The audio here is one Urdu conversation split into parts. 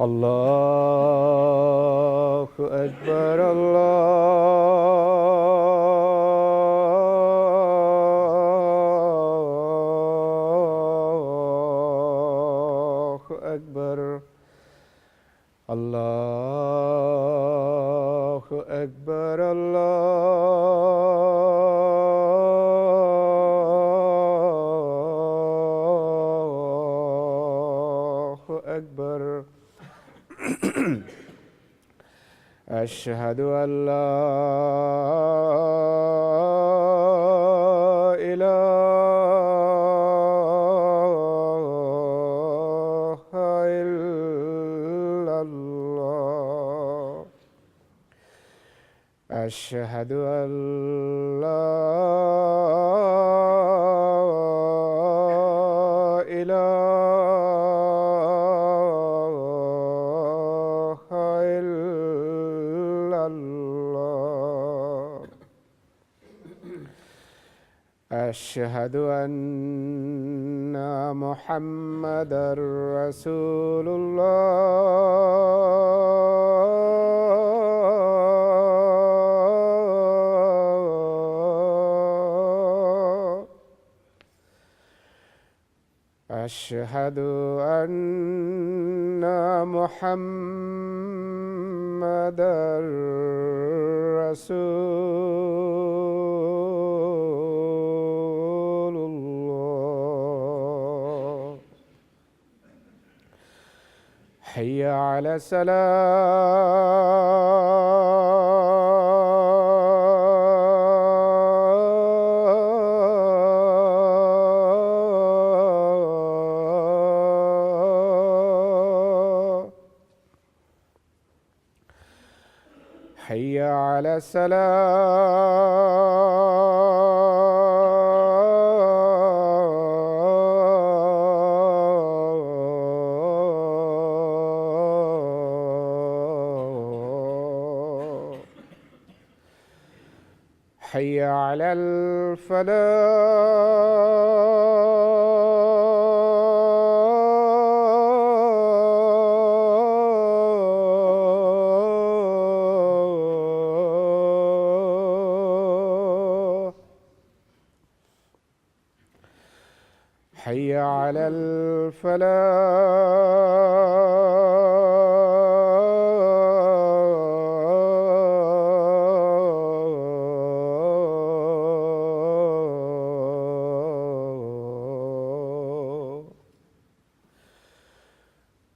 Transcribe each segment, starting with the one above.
الله أكبر الله أكبر الله أكبر الله أكبر أشهد أن لا إله إلا الله أشهد أن لا إله إلا الله أشهد أن محمدًا رسول الله أشهد أن محمدًا رسول الله حي على الصلاة حي على السلام حي على الفلاح حي على الفلاح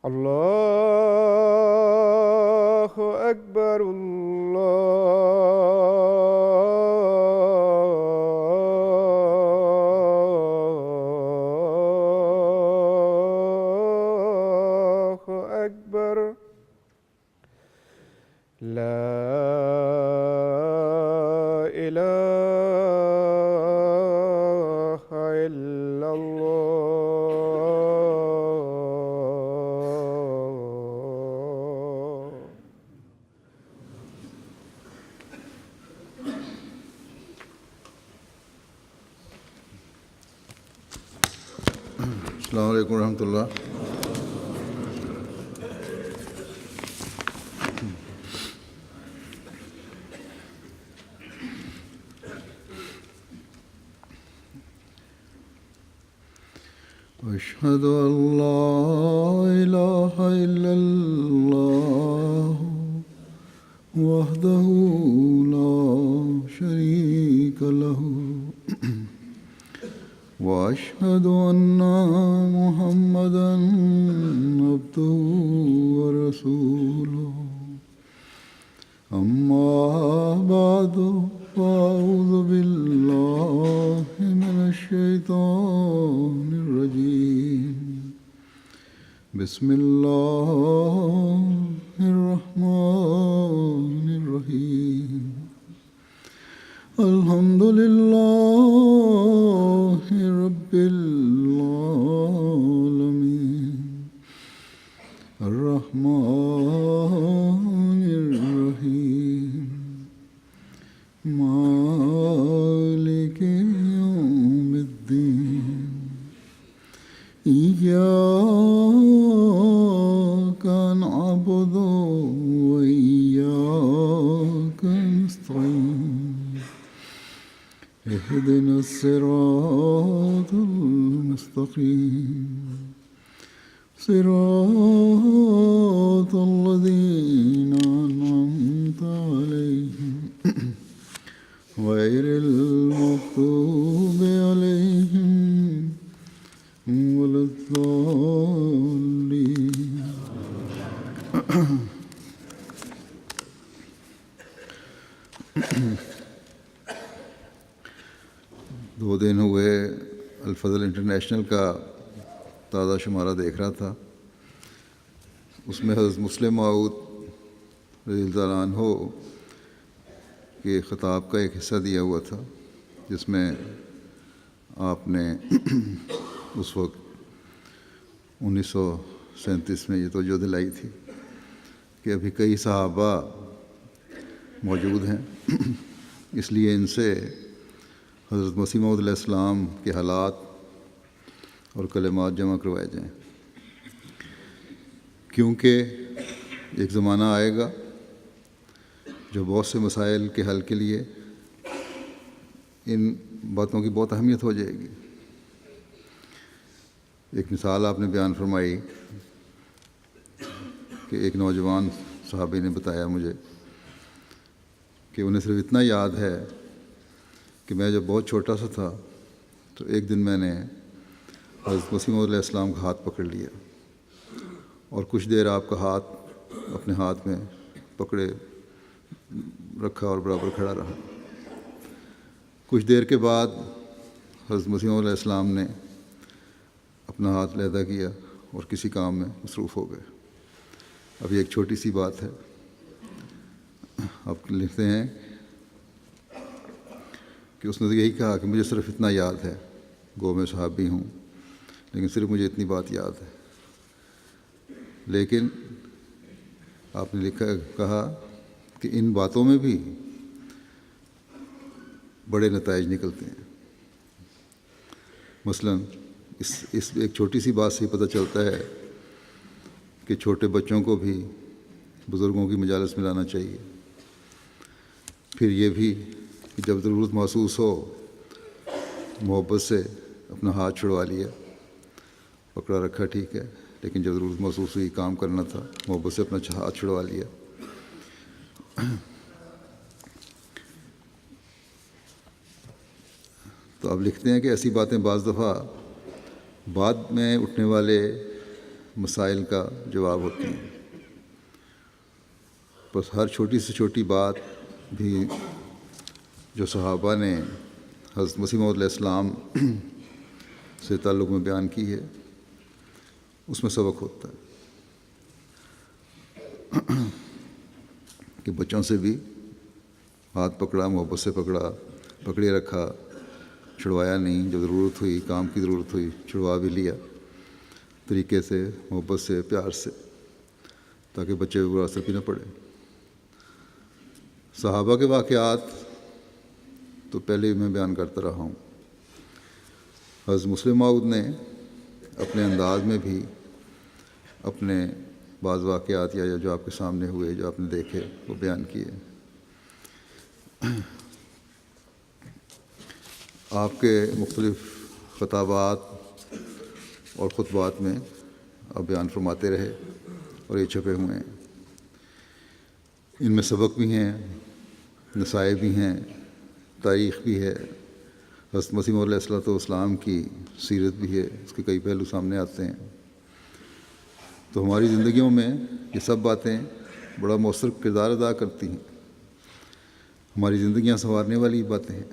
الله أكبر الله أكبر لا إله إلا الله السلام عليكم ورحمة الله. أشهد أن لا إله إلا الله وحده لا شريك له وأشهد أن محمدًا عبده ورسوله أما بعد فأعوذ بالله من الشيطان الرجيم بسم الله الرحمن الرحيم الحمد لله رب العالمين الرحمن الرحيم مالك يوم الدين إياك نعبد الصراط المستقيم صراط الذين أنعمت عليهم غير المغضوب عليهم ولا الضالين. دو دن ہوئے الفضل انٹرنیشنل کا تازہ شمارہ دیکھ رہا تھا. اس میں حضرت مسلم موعود رضی اللہ عنہ کے خطاب کا ایک حصہ دیا ہوا تھا، جس میں آپ نے اس وقت 1937 میں یہ توجہ دلائی تھی کہ ابھی کئی صحابہ موجود ہیں، اس لیے ان سے حضرت مسیح موعود علیہ السلام کے حالات اور کلمات جمع کروائے جائیں، کیونکہ ایک زمانہ آئے گا جو بہت سے مسائل کے حل کے لیے ان باتوں کی بہت اہمیت ہو جائے گی. ایک مثال آپ نے بیان فرمائی کہ ایک نوجوان صحابی نے بتایا مجھے کہ انہیں صرف اتنا یاد ہے کہ میں جب بہت چھوٹا سا تھا تو ایک دن میں نے حضرت مسیح موعود علیہ السلام کا ہاتھ پکڑ لیا اور کچھ دیر آپ کا ہاتھ اپنے ہاتھ میں پکڑے رکھا اور برابر کھڑا رہا. کچھ دیر کے بعد حضرت مسیح موعود علیہ السلام نے اپنا ہاتھ علیحدہ کیا اور کسی کام میں مصروف ہو گئے. اب یہ ایک چھوٹی سی بات ہے. آپ لکھتے ہیں کہ اس نے تو یہی کہا کہ مجھے صرف اتنا یاد ہے، گو میں صحابی ہوں لیکن صرف مجھے اتنی بات یاد ہے. لیکن آپ نے کہا کہ ان باتوں میں بھی بڑے نتائج نکلتے ہیں. مثلاً اس ایک چھوٹی سی بات سے ہی پتہ چلتا ہے کہ چھوٹے بچوں کو بھی بزرگوں کی مجالس میں لانا چاہیے. پھر یہ بھی کہ جب ضرورت محسوس ہو محبت سے اپنا ہاتھ چھڑوا لیا، پکڑا رکھا ٹھیک ہے، لیکن جب ضرورت محسوس ہوئی کام کرنا تھا محبت سے اپنا ہاتھ چھڑوا لیا. تو اب لکھتے ہیں کہ ایسی باتیں بعض دفعہ بعد میں اٹھنے والے مسائل کا جواب ہوتی ہیں. بس ہر چھوٹی سے چھوٹی بات بھی جو صحابہ نے حضرت مسیح موعود علیہ السلام سے تعلق میں بیان کی ہے اس میں سبق ہوتا ہے کہ بچوں سے بھی ہاتھ پکڑا، محبت سے پکڑا، پکڑے رکھا، چھڑوایا نہیں. جب ضرورت ہوئی، کام کی ضرورت ہوئی، چھڑوا بھی لیا طریقے سے، محبت سے، پیار سے، تاکہ بچے پہ برا اثر بھی نہ پڑے. صحابہ کے واقعات تو پہلے ہی میں بیان کرتا رہا ہوں. حضرت مسلم موعود نے اپنے انداز میں بھی اپنے بعض واقعات یا جو آپ کے سامنے ہوئے، جو آپ نے دیکھے، وہ بیان کیے. آپ کے مختلف خطابات اور خطبات میں آپ بیان فرماتے رہے اور یہ چھپے ہوئے ہیں. ان میں سبق بھی ہیں، نصائح بھی ہیں، تاریخ بھی ہے، حضرت مسیح موعود علیہ السلام کی سیرت بھی ہے، اس کے کئی پہلو سامنے آتے ہیں. تو ہماری زندگیوں میں یہ سب باتیں بڑا مؤثر کردار ادا کرتی ہیں، ہماری زندگیاں سنوارنے والی باتیں ہیں.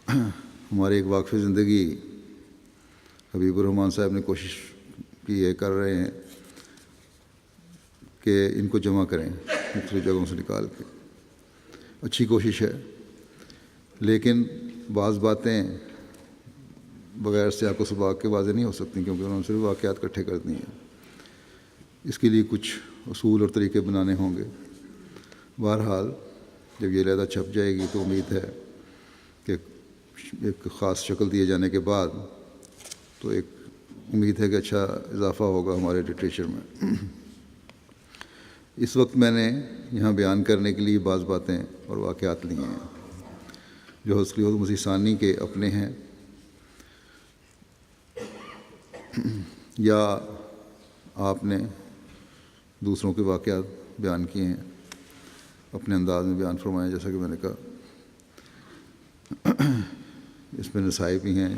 ہمارے ایک واقف زندگی حبیب الرحمٰن صاحب نے کوشش کی ہے، کر رہے ہیں کہ ان کو جمع کریں مختلف جگہوں سے نکال کے. اچھی کوشش ہے، لیکن بعض باتیں بغیر سیاق و سباق کے واضح نہیں ہو سکتی، کیونکہ انہوں نے صرف واقعات اکٹھے کر دی ہیں. اس کے لیے کچھ اصول اور طریقے بنانے ہوں گے. بہرحال جب یہ علیحدہ چھپ جائے گی تو امید ہے کہ ایک خاص شکل دیے جانے کے بعد تو ایک امید ہے کہ اچھا اضافہ ہوگا ہمارے لٹریچر میں. اس وقت میں نے یہاں بیان کرنے کے لیے بعض باتیں اور واقعات لی ہیں جو حضرت خلیفۃ مسیح ثانی کے اپنے ہیں، یا آپ نے دوسروں کے واقعات بیان کیے ہیں، اپنے انداز میں بیان فرمائے، جیسا کہ میں نے کہا اس میں نصائح بھی ہیں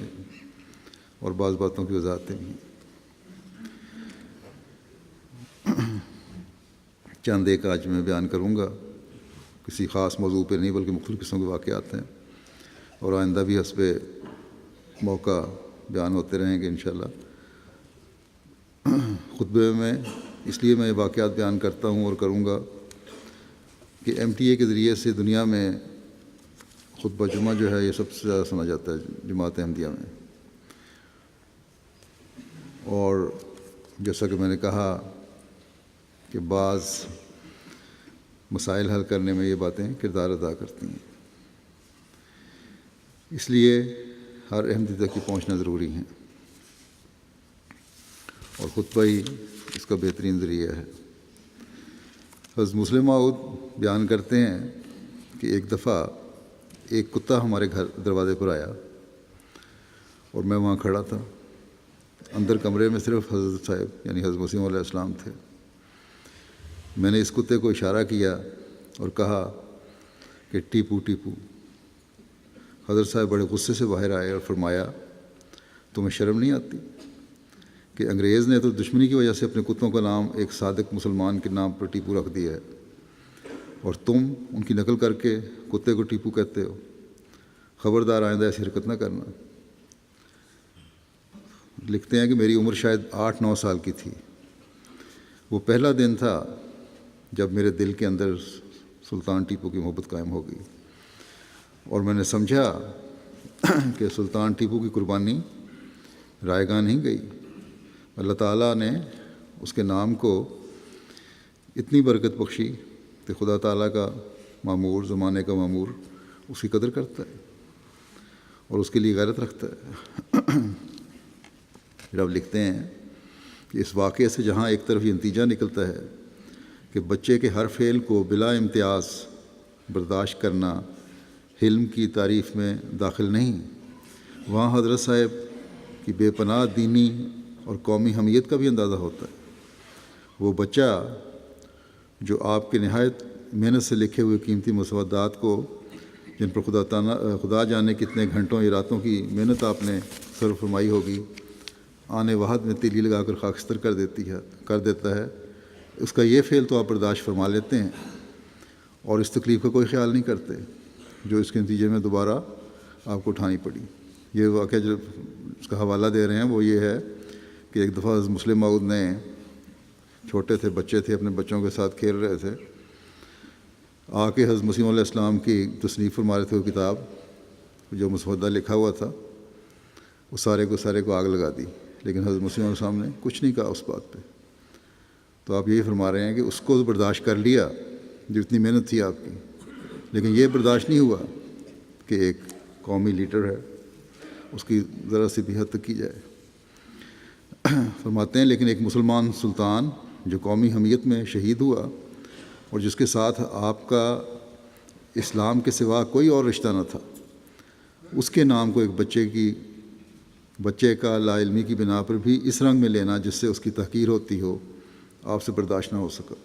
اور بعض باتوں کی وضاحتیں بھی ہیں۔ چند ایک آج میں بیان کروں گا، کسی خاص موضوع پہ نہیں بلکہ مختلف قسم کے واقعات ہیں، اور آئندہ بھی حسب موقع بیان ہوتے رہیں گے انشاءاللہ۔ خطبے میں اس لیے میں واقعات بیان کرتا ہوں اور کروں گا کہ MTA کے ذریعے سے دنیا میں خطبہ جمعہ جو ہے یہ سب سے زیادہ سنا جاتا ہے جماعت احمدیہ میں، اور جیسا کہ میں نے کہا کہ بعض مسائل حل کرنے میں یہ باتیں کردار ادا کرتی ہیں، اس لیے ہر احمدی تک کی پہنچنا ضروری ہے، اور خطبہ ہی اس کا بہترین ذریعہ ہے۔ حضرت مسلم موعود بیان کرتے ہیں کہ ایک دفعہ ایک کتا ہمارے گھر دروازے پر آیا اور میں وہاں کھڑا تھا، اندر کمرے میں صرف حضرت صاحب یعنی حضرت مسیح علیہ السلام تھے۔ میں نے اس کتے کو اشارہ کیا اور کہا کہ ٹیپو ٹیپو۔ حضرت صاحب بڑے غصے سے باہر آئے اور فرمایا، تمہیں شرم نہیں آتی کہ انگریز نے تو دشمنی کی وجہ سے اپنے کتوں کا نام ایک صادق مسلمان کے نام پر ٹیپو رکھ دیا ہے، اور تم ان کی نقل کر کے کتے کو ٹیپو کہتے ہو؟ خبردار آئندہ ایسی حرکت نہ کرنا۔ لکھتے ہیں کہ میری عمر شاید 8-9 سال کی تھی۔ وہ پہلا دن تھا جب میرے دل کے اندر سلطان ٹیپو کی محبت قائم ہو گئی، اور میں نے سمجھا کہ سلطان ٹیپو کی قربانی رائے گاہ نہیں گئی۔ اللہ تعالیٰ نے اس کے نام کو اتنی برکت بخشی کہ خدا تعالیٰ کا مامور، زمانے کا مامور اس کی قدر کرتا ہے اور اس کے لیے غیرت رکھتا ہے۔ پھر اب لکھتے ہیں کہ اس واقعے سے جہاں ایک طرف یہ نتیجہ نکلتا ہے کہ بچے کے ہر فعل کو بلا امتیاز برداشت کرنا حلم کی تعریف میں داخل نہیں، وہاں حضرت صاحب کی بے پناہ دینی اور قومی حمیت کا بھی اندازہ ہوتا ہے۔ وہ بچہ جو آپ کے نہایت محنت سے لکھے ہوئے قیمتی مسودات کو، جن پر خدا جانے کتنے گھنٹوں یا راتوں کی محنت آپ نے صرف فرمائی ہوگی، آنے وحد میں تیلی لگا کر خاکستر کر دیتا ہے، اس کا یہ فعل تو آپ برداشت فرما لیتے ہیں اور اس تکلیف کا کوئی خیال نہیں کرتے جو اس کے نتیجے میں دوبارہ آپ کو اٹھانی پڑی۔ یہ واقعہ جو اس کا حوالہ دے رہے ہیں وہ یہ ہے کہ ایک دفعہ حضرت مسلم موعود نے، چھوٹے تھے، بچے تھے، اپنے بچوں کے ساتھ کھیل رہے تھے، آ کے حضرت مسیح علیہ السلام کی تصنیف فرما رہے تھے، وہ کتاب جو مسودہ لکھا ہوا تھا وہ سارے کو آگ لگا دی، لیکن حضرت مسیح علیہ السلام نے کچھ نہیں کہا اس بات پہ۔ تو آپ یہی فرما رہے ہیں کہ اس کو برداشت کر لیا جو اتنی محنت تھی آپ کی، لیکن یہ برداشت نہیں ہوا کہ ایک قومی لیڈر ہے اس کی ذرا سی بھی حد تک کی جائے۔ فرماتے ہیں لیکن ایک مسلمان سلطان جو قومی حمیت میں شہید ہوا اور جس کے ساتھ آپ کا اسلام کے سوا کوئی اور رشتہ نہ تھا، اس کے نام کو ایک بچے کا لا علمی کی بنا پر بھی اس رنگ میں لینا جس سے اس کی تحقیر ہوتی ہو، آپ سے برداشت نہ ہو سکا۔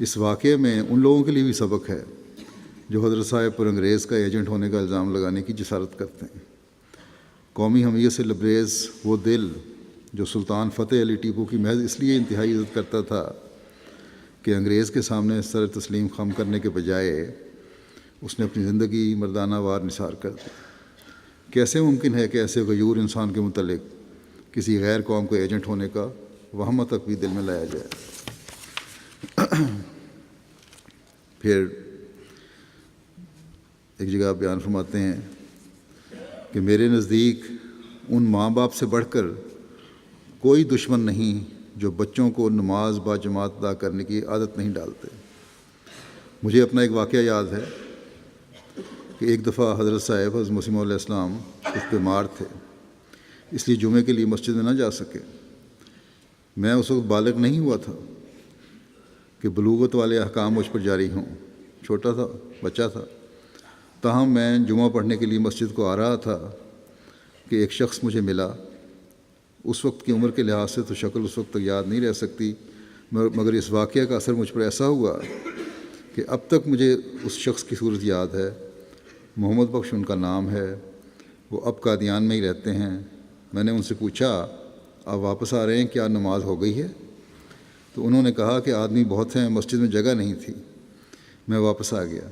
اس واقعے میں ان لوگوں کے لیے بھی سبق ہے جو حضرت صاحب پر انگریز کا ایجنٹ ہونے کا الزام لگانے کی جسارت کرتے ہیں۔ قومی حمیت سے لبریز وہ دل جو سلطان فتح علی ٹیپو کی محض اس لیے انتہائی عزت کرتا تھا کہ انگریز کے سامنے سر تسلیم خم کرنے کے بجائے اس نے اپنی زندگی مردانہ وار نثار کر دی۔ کیسے ممکن ہے کہ ایسے غیور انسان کے متعلق کسی غیر قوم کو ایجنٹ ہونے کا وہمہ تک بھی دل میں لایا جائے؟ پھر ایک جگہ بیان فرماتے ہیں کہ میرے نزدیک ان ماں باپ سے بڑھ کر کوئی دشمن نہیں جو بچوں کو نماز با جماعت ادا کرنے کی عادت نہیں ڈالتے۔ مجھے اپنا ایک واقعہ یاد ہے کہ ایک دفعہ حضرت صاحب حضرت مسیح علیہ السلام کچھ بیمار تھے، اس لیے جمعے کے لیے مسجد میں نہ جا سکے۔ میں اس وقت بالغ نہیں ہوا تھا کہ بلوغت والے احکام مجھ پر جاری ہوں، چھوٹا تھا، بچہ تھا۔ تاہم میں جمعہ پڑھنے کے لیے مسجد کو آ رہا تھا کہ ایک شخص مجھے ملا۔ اس وقت کی عمر کے لحاظ سے تو شکل اس وقت تک یاد نہیں رہ سکتی، مگر اس واقعہ کا اثر مجھ پر ایسا ہوا کہ اب تک مجھے اس شخص کی صورت یاد ہے۔ محمد بخش ان کا نام ہے، وہ اب قادیان میں ہی رہتے ہیں۔ میں نے ان سے پوچھا، آپ واپس آ رہے ہیں، کیا نماز ہو گئی ہے؟ تو انہوں نے کہا کہ آدمی بہت ہیں، مسجد میں جگہ نہیں تھی۔ میں واپس آ گیا۔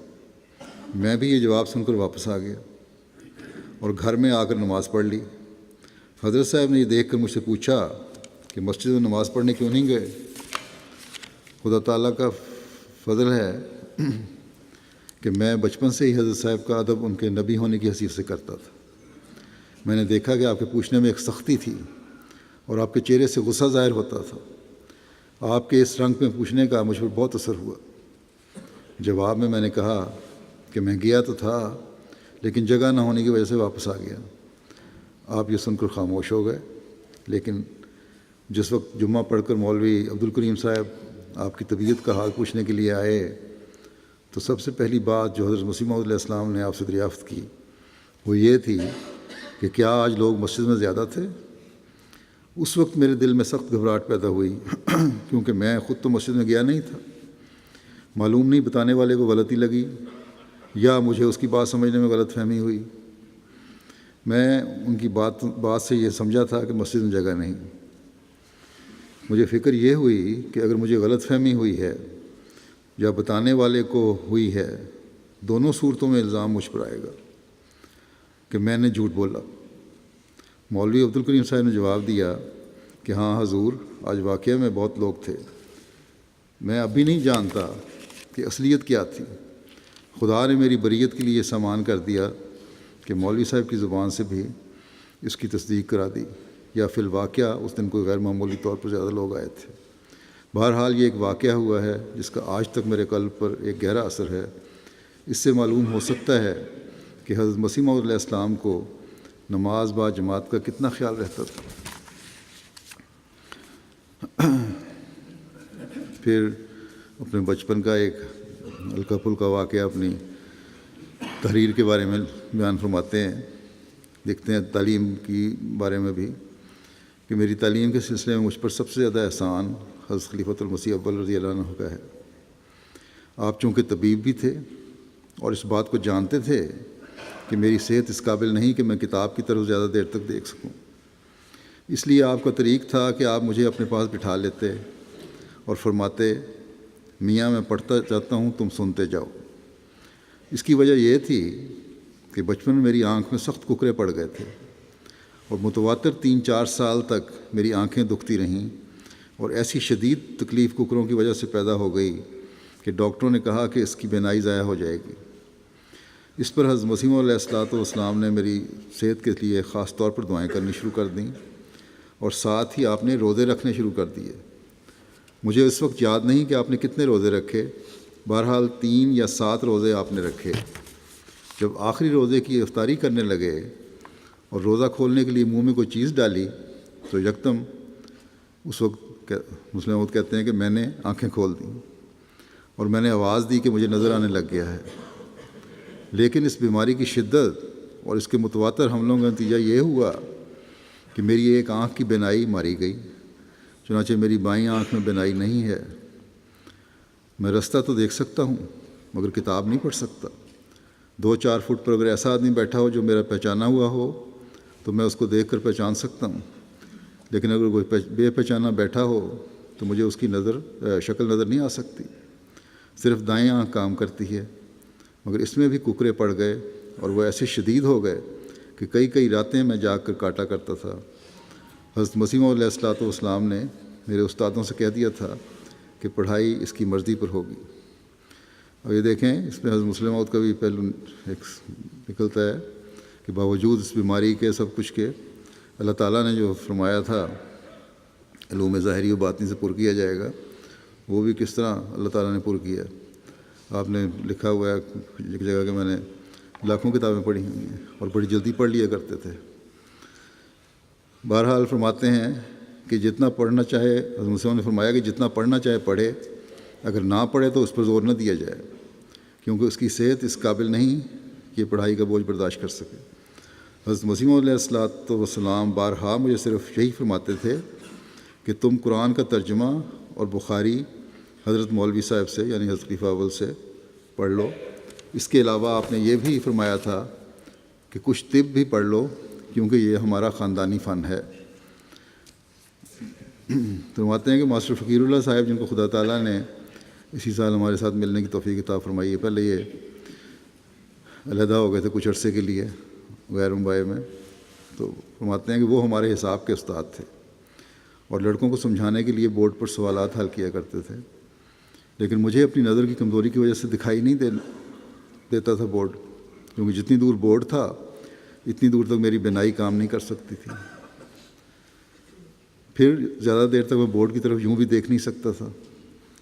میں بھی یہ جواب سن کر واپس آ گیا اور گھر میں آ کر نماز پڑھ لی۔ حضرت صاحب نے یہ دیکھ کر مجھ سے پوچھا کہ مسجد میں نماز پڑھنے کیوں نہیں گئے؟ خدا تعالیٰ کا فضل ہے کہ میں بچپن سے ہی حضرت صاحب کا ادب ان کے نبی ہونے کی حیثیت سے کرتا تھا۔ میں نے دیکھا کہ آپ کے پوچھنے میں ایک سختی تھی اور آپ کے چہرے سے غصہ ظاہر ہوتا تھا۔ آپ کے اس رنگ میں پوچھنے کا مجھ پر بہت اثر ہوا۔ جواب میں نے کہا کہ میں گیا تو تھا، لیکن جگہ نہ ہونے کی وجہ سے واپس آ گیا۔ آپ یہ سن کر خاموش ہو گئے، لیکن جس وقت جمعہ پڑھ کر مولوی عبدالکریم صاحب آپ کی طبیعت کا حال پوچھنے کے لیے آئے تو سب سے پہلی بات جو حضرت مسیح موعود علیہ السلام نے آپ سے دریافت کی وہ یہ تھی کہ کیا آج لوگ مسجد میں زیادہ تھے؟ اس وقت میرے دل میں سخت گھبراہٹ پیدا ہوئی کیونکہ میں خود تو مسجد میں گیا نہیں تھا۔ معلوم نہیں بتانے والے کو غلطی لگی یا مجھے اس کی بات سمجھنے میں غلط فہمی ہوئی۔ میں ان کی بات سے یہ سمجھا تھا کہ مسجد میں جگہ نہیں۔ مجھے فکر یہ ہوئی کہ اگر مجھے غلط فہمی ہوئی ہے یا بتانے والے کو ہوئی ہے، دونوں صورتوں میں الزام مجھ پر آئے گا کہ میں نے جھوٹ بولا۔ مولوی عبدالکریم صاحب نے جواب دیا کہ ہاں حضور، آج واقعہ میں بہت لوگ تھے۔ میں اب بھی نہیں جانتا کہ اصلیت کیا تھی۔ خدا نے میری بریت کے لیے یہ سامان کر دیا کہ مولوی صاحب کی زبان سے بھی اس کی تصدیق کرا دی، یا فی الواقعہ اس دن کوئی غیر معمولی طور پر زیادہ لوگ آئے تھے۔ بہرحال یہ ایک واقعہ ہوا ہے جس کا آج تک میرے قلب پر ایک گہرا اثر ہے۔ اس سے معلوم ہو سکتا ہے کہ حضرت مسیح موعود علیہ السلام کو نماز با جماعت کا کتنا خیال رہتا تھا۔ پھر اپنے بچپن کا ایک ہلکا پھلکا واقعہ اپنی تحریر کے بارے میں بیان فرماتے ہیں۔ دیکھتے ہیں تعلیم کی بارے میں بھی کہ میری تعلیم کے سلسلے میں مجھ پر سب سے زیادہ احسان حضرت خلیفۃ المسیح اول رضی اللہ عنہ کا ہے۔ آپ چونکہ طبیب بھی تھے اور اس بات کو جانتے تھے کہ میری صحت اس قابل نہیں کہ میں کتاب کی طرف زیادہ دیر تک دیکھ سکوں، اس لیے آپ کا طریق تھا کہ آپ مجھے اپنے پاس بٹھا لیتے اور فرماتے، میاں میں پڑھتا جاتا ہوں، تم سنتے جاؤ۔ اس کی وجہ یہ تھی کہ بچپن میں میری آنکھ میں سخت ککرے پڑ گئے تھے اور متواتر 3-4 سال تک میری آنکھیں دکھتی رہیں، اور ایسی شدید تکلیف ککروں کی وجہ سے پیدا ہو گئی کہ ڈاکٹروں نے کہا کہ اس کی بینائی ضائع ہو جائے گی۔ اس پر حضرت مسیح علیہ السلام نے میری صحت کے لیے خاص طور پر دعائیں کرنی شروع کر دیں، اور ساتھ ہی آپ نے روزے رکھنے شروع کر دیے۔ مجھے اس وقت یاد نہیں کہ آپ نے کتنے روزے رکھے، بہرحال 3 یا 7 روزے آپ نے رکھے۔ جب آخری روزے کی افطاری کرنے لگے اور روزہ کھولنے کے لیے منہ میں کوئی چیز ڈالی تو یکدم اس وقت مسلم موعود کہتے ہیں کہ میں نے آنکھیں کھول دیں اور میں نے آواز دی کہ مجھے نظر آنے لگ گیا ہے۔ لیکن اس بیماری کی شدت اور اس کے متواتر حملوں کا نتیجہ یہ ہوا کہ میری ایک آنکھ کی بینائی ماری گئی، چنانچہ میری بائیں آنکھ میں بینائی نہیں ہے۔ میں رستہ تو دیکھ سکتا ہوں مگر کتاب نہیں پڑھ سکتا۔ 2-4 فٹ پر اگر ایسا آدمی بیٹھا ہو جو میرا پہچانا ہوا ہو تو میں اس کو دیکھ کر پہچان سکتا ہوں، لیکن اگر کوئی بے پہچانا بیٹھا ہو تو مجھے اس کی شکل نظر نہیں آ سکتی۔ صرف دائیں آنکھ کام کرتی ہے، مگر اس میں بھی ککرے پڑ گئے اور وہ ایسے شدید ہو گئے کہ کئی راتیں میں جاگ کر کاٹا کرتا تھا۔ حضرت مسیح علیہ السلام نے میرے استادوں سے کہہ دیا تھا کہ پڑھائی اس کی مرضی پر ہوگی۔ اور یہ دیکھیں، اس میں حضرت مسلم موعود کا بھی پہلو ایک نکلتا ہے کہ باوجود اس بیماری کے سب کچھ کے اللہ تعالیٰ نے جو فرمایا تھا علوم ظاہری و باطنی سے پر کیا جائے گا، وہ بھی کس طرح اللہ تعالیٰ نے پر کیا۔ آپ نے لکھا ہوا ہے ایک جگہ کہ میں نے لاکھوں کتابیں پڑھی ہوئی ہیں اور بڑی جلدی پڑھ لیا کرتے تھے۔ بہرحال فرماتے ہیں کہ جتنا پڑھنا چاہے، حضرت مسلم نے فرمایا کہ جتنا پڑھنا چاہے پڑھے، اگر نہ پڑھے تو اس پر زور نہ دیا جائے، کیونکہ اس کی صحت اس قابل نہیں کہ یہ پڑھائی کا بوجھ برداشت کر سکے۔ حضرت مسیح موعود علیہ الصلوۃ والسلام بارہا مجھے صرف یہی فرماتے تھے کہ تم قرآن کا ترجمہ اور بخاری حضرت مولوی صاحب سے یعنی حضرت خلیفہ اول سے پڑھ لو۔ اس کے علاوہ آپ نے یہ بھی فرمایا تھا کہ کچھ طب بھی پڑھ لو کیونکہ یہ ہمارا خاندانی فن ہے۔ فرماتے ہیں کہ ماسٹر فقیر اللہ صاحب جن کو خدا تعالیٰ نے اسی سال ہمارے ساتھ ملنے کی توفیق عطا فرمائی ہے، پہلے یہ علیحدہ ہو گئے تھے کچھ عرصے کے لیے غیر ممبئی میں، تو فرماتے ہیں کہ وہ ہمارے حساب کے استاد تھے اور لڑکوں کو سمجھانے کے لیے بورڈ پر سوالات حل کیا کرتے تھے، لیکن مجھے اپنی نظر کی کمزوری کی وجہ سے دکھائی نہیں دیتا تھا بورڈ، کیونکہ جتنی دور بورڈ تھا اتنی دور تک میری بینائی کام نہیں کر سکتی تھی۔ پھر زیادہ دیر تک میں بورڈ کی طرف یوں بھی دیکھ نہیں سکتا تھا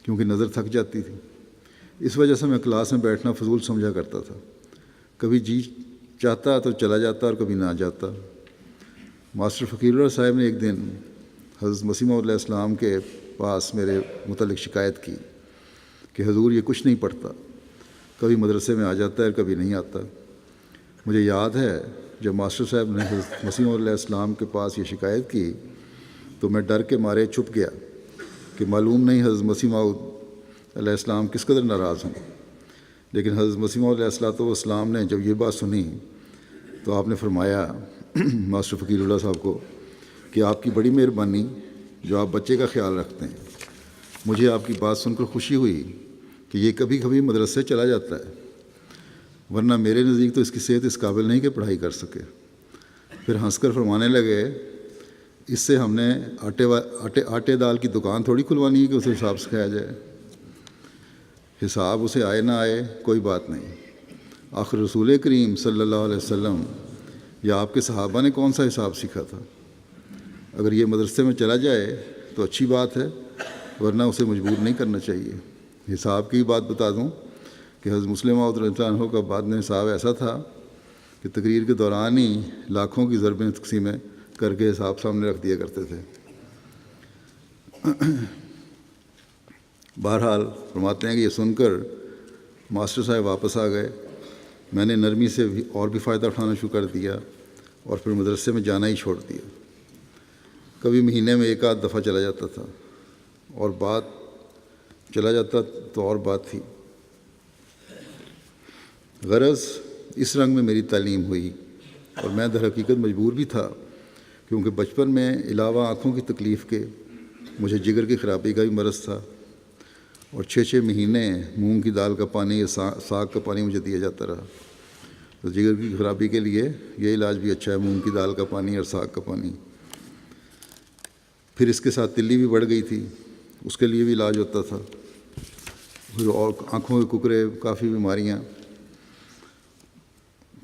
کیونکہ نظر تھک جاتی تھی۔ اس وجہ سے میں کلاس میں بیٹھنا فضول سمجھا کرتا تھا، کبھی جی چاہتا تو چلا جاتا اور کبھی نہ جاتا۔ ماسٹر فقیر اللہ صاحب نے ایک دن حضرت مسیح موعود علیہ السلام کے پاس میرے متعلق شکایت کی کہ حضور یہ کچھ نہیں پڑھتا، کبھی مدرسے میں آ جاتا ہے کبھی نہیں آتا۔ مجھے یاد ہے جب ماسٹر صاحب نے حضرت مسیح موعود علیہ السلام کے پاس یہ شکایت کی تو میں ڈر کے مارے چھپ گیا کہ معلوم نہیں حضرت مسیح موعود علیہ السلام کس قدر ناراض ہوں۔ لیکن حضرت مسیح موعود علیہ السلام نے جب یہ بات سنی تو آپ نے فرمایا ماسٹر فقیر اللہ صاحب کو کہ آپ کی بڑی مہربانی جو آپ بچے کا خیال رکھتے ہیں۔ مجھے آپ کی بات سن کر خوشی ہوئی کہ یہ کبھی کبھی مدرسے چلا جاتا ہے، ورنہ میرے نزدیک تو اس کی صحت اس قابل نہیں کہ پڑھائی کر سکے۔ پھر ہنس کر فرمانے لگے اس سے ہم نے آٹے دال کی دکان تھوڑی کھلوانی ہے کہ اسے حساب سکھایا جائے، حساب اسے آئے نہ آئے کوئی بات نہیں۔ آخر رسول کریم صلی اللہ علیہ وسلم یا آپ کے صحابہ نے کون سا حساب سیکھا تھا؟ اگر یہ مدرسے میں چلا جائے تو اچھی بات ہے، ورنہ اسے مجبور نہیں کرنا چاہیے۔ حساب کی بات بتا دوں کہ حضرت مسلم موعود رضی اللہ عنہ کا بعد میں حساب ایسا تھا کہ تقریر کے دوران ہی لاکھوں کی ضربیں تقسیمیں کر کے حساب سامنے رکھ دیا کرتے تھے۔ بہرحال فرماتے ہیں کہ یہ سن کر ماسٹر صاحب واپس آ گئے۔ میں نے نرمی سے اور بھی فائدہ اٹھانا شروع کر دیا اور پھر مدرسے میں جانا ہی چھوڑ دیا۔ کبھی مہینے میں ایک آدھ دفعہ چلا جاتا تھا اور بات چلا جاتا تو اور بات تھی۔ غرض اس رنگ میں میری تعلیم ہوئی اور میں در حقیقت مجبور بھی تھا، کیونکہ بچپن میں علاوہ آنکھوں کی تکلیف کے مجھے جگر کی خرابی کا بھی مرض تھا اور 6 مہینے مونگ کی دال کا پانی یا ساگ کا پانی مجھے دیا جاتا رہا۔ تو جگر کی خرابی کے لیے یہ علاج بھی اچھا ہے، مونگ کی دال کا پانی اور ساگ کا پانی۔ پھر اس کے ساتھ تلی بھی بڑھ گئی تھی، اس کے لیے بھی علاج ہوتا تھا، پھر اور آنکھوں کے ککرے، کافی بیماریاں۔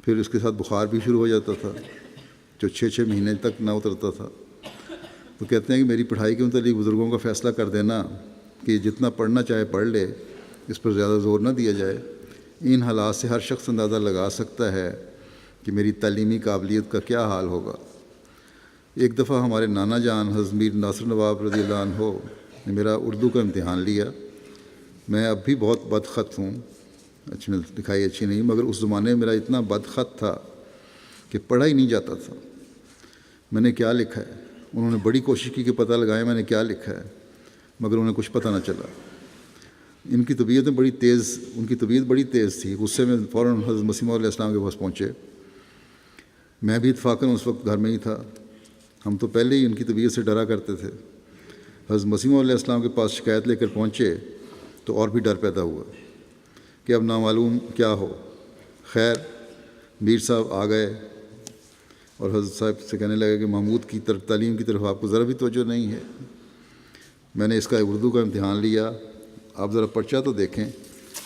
پھر اس کے ساتھ بخار بھی شروع ہو جاتا تھا جو 6 مہینے تک نہ اترتا تھا۔ تو کہتے ہیں کہ میری پڑھائی کے متعلق بزرگوں کا فیصلہ کر دینا کہ جتنا پڑھنا چاہے پڑھ لے، اس پر زیادہ زور نہ دیا جائے۔ ان حالات سے ہر شخص اندازہ لگا سکتا ہے کہ میری تعلیمی قابلیت کا کیا حال ہوگا۔ ایک دفعہ ہمارے نانا جان حضرت میر ناصر نواب رضی اللہ عنہ نے میرا اردو کا امتحان لیا۔ میں اب بھی بہت بد خط ہوں، لکھائی اچھی نہیں، مگر اس زمانے میں میرا اتنا بد خط تھا کہ پڑھا ہی نہیں جاتا تھا۔ میں نے کیا لکھا ہے؟ انہوں نے بڑی کوشش کی کہ پتہ لگائیں میں نے کیا لکھا ہے، مگر انہیں کچھ پتہ نہ چلا۔ ان کی طبیعت بڑی تیز تھی۔ غصے میں فوراً حضرت مسیح موعود علیہ السلام کے پاس پہنچے۔ میں بھی اتفاقاً اس وقت گھر میں ہی تھا۔ ہم تو پہلے ہی ان کی طبیعت سے ڈرا کرتے تھے۔ حضرت مسیح موعود علیہ السلام کے پاس شکایت لے کر پہنچے تو اور بھی ڈر پیدا ہوا کہ اب نامعلوم کیا ہو۔ خیر میر صاحب آ گئے اور حضرت صاحب سے کہنے لگے کہ محمود کی تعلیم کی طرف آپ کو ذرا بھی توجہ نہیں ہے۔ میں نے اس کا اردو کا امتحان لیا، آپ ذرا پرچہ تو دیکھیں،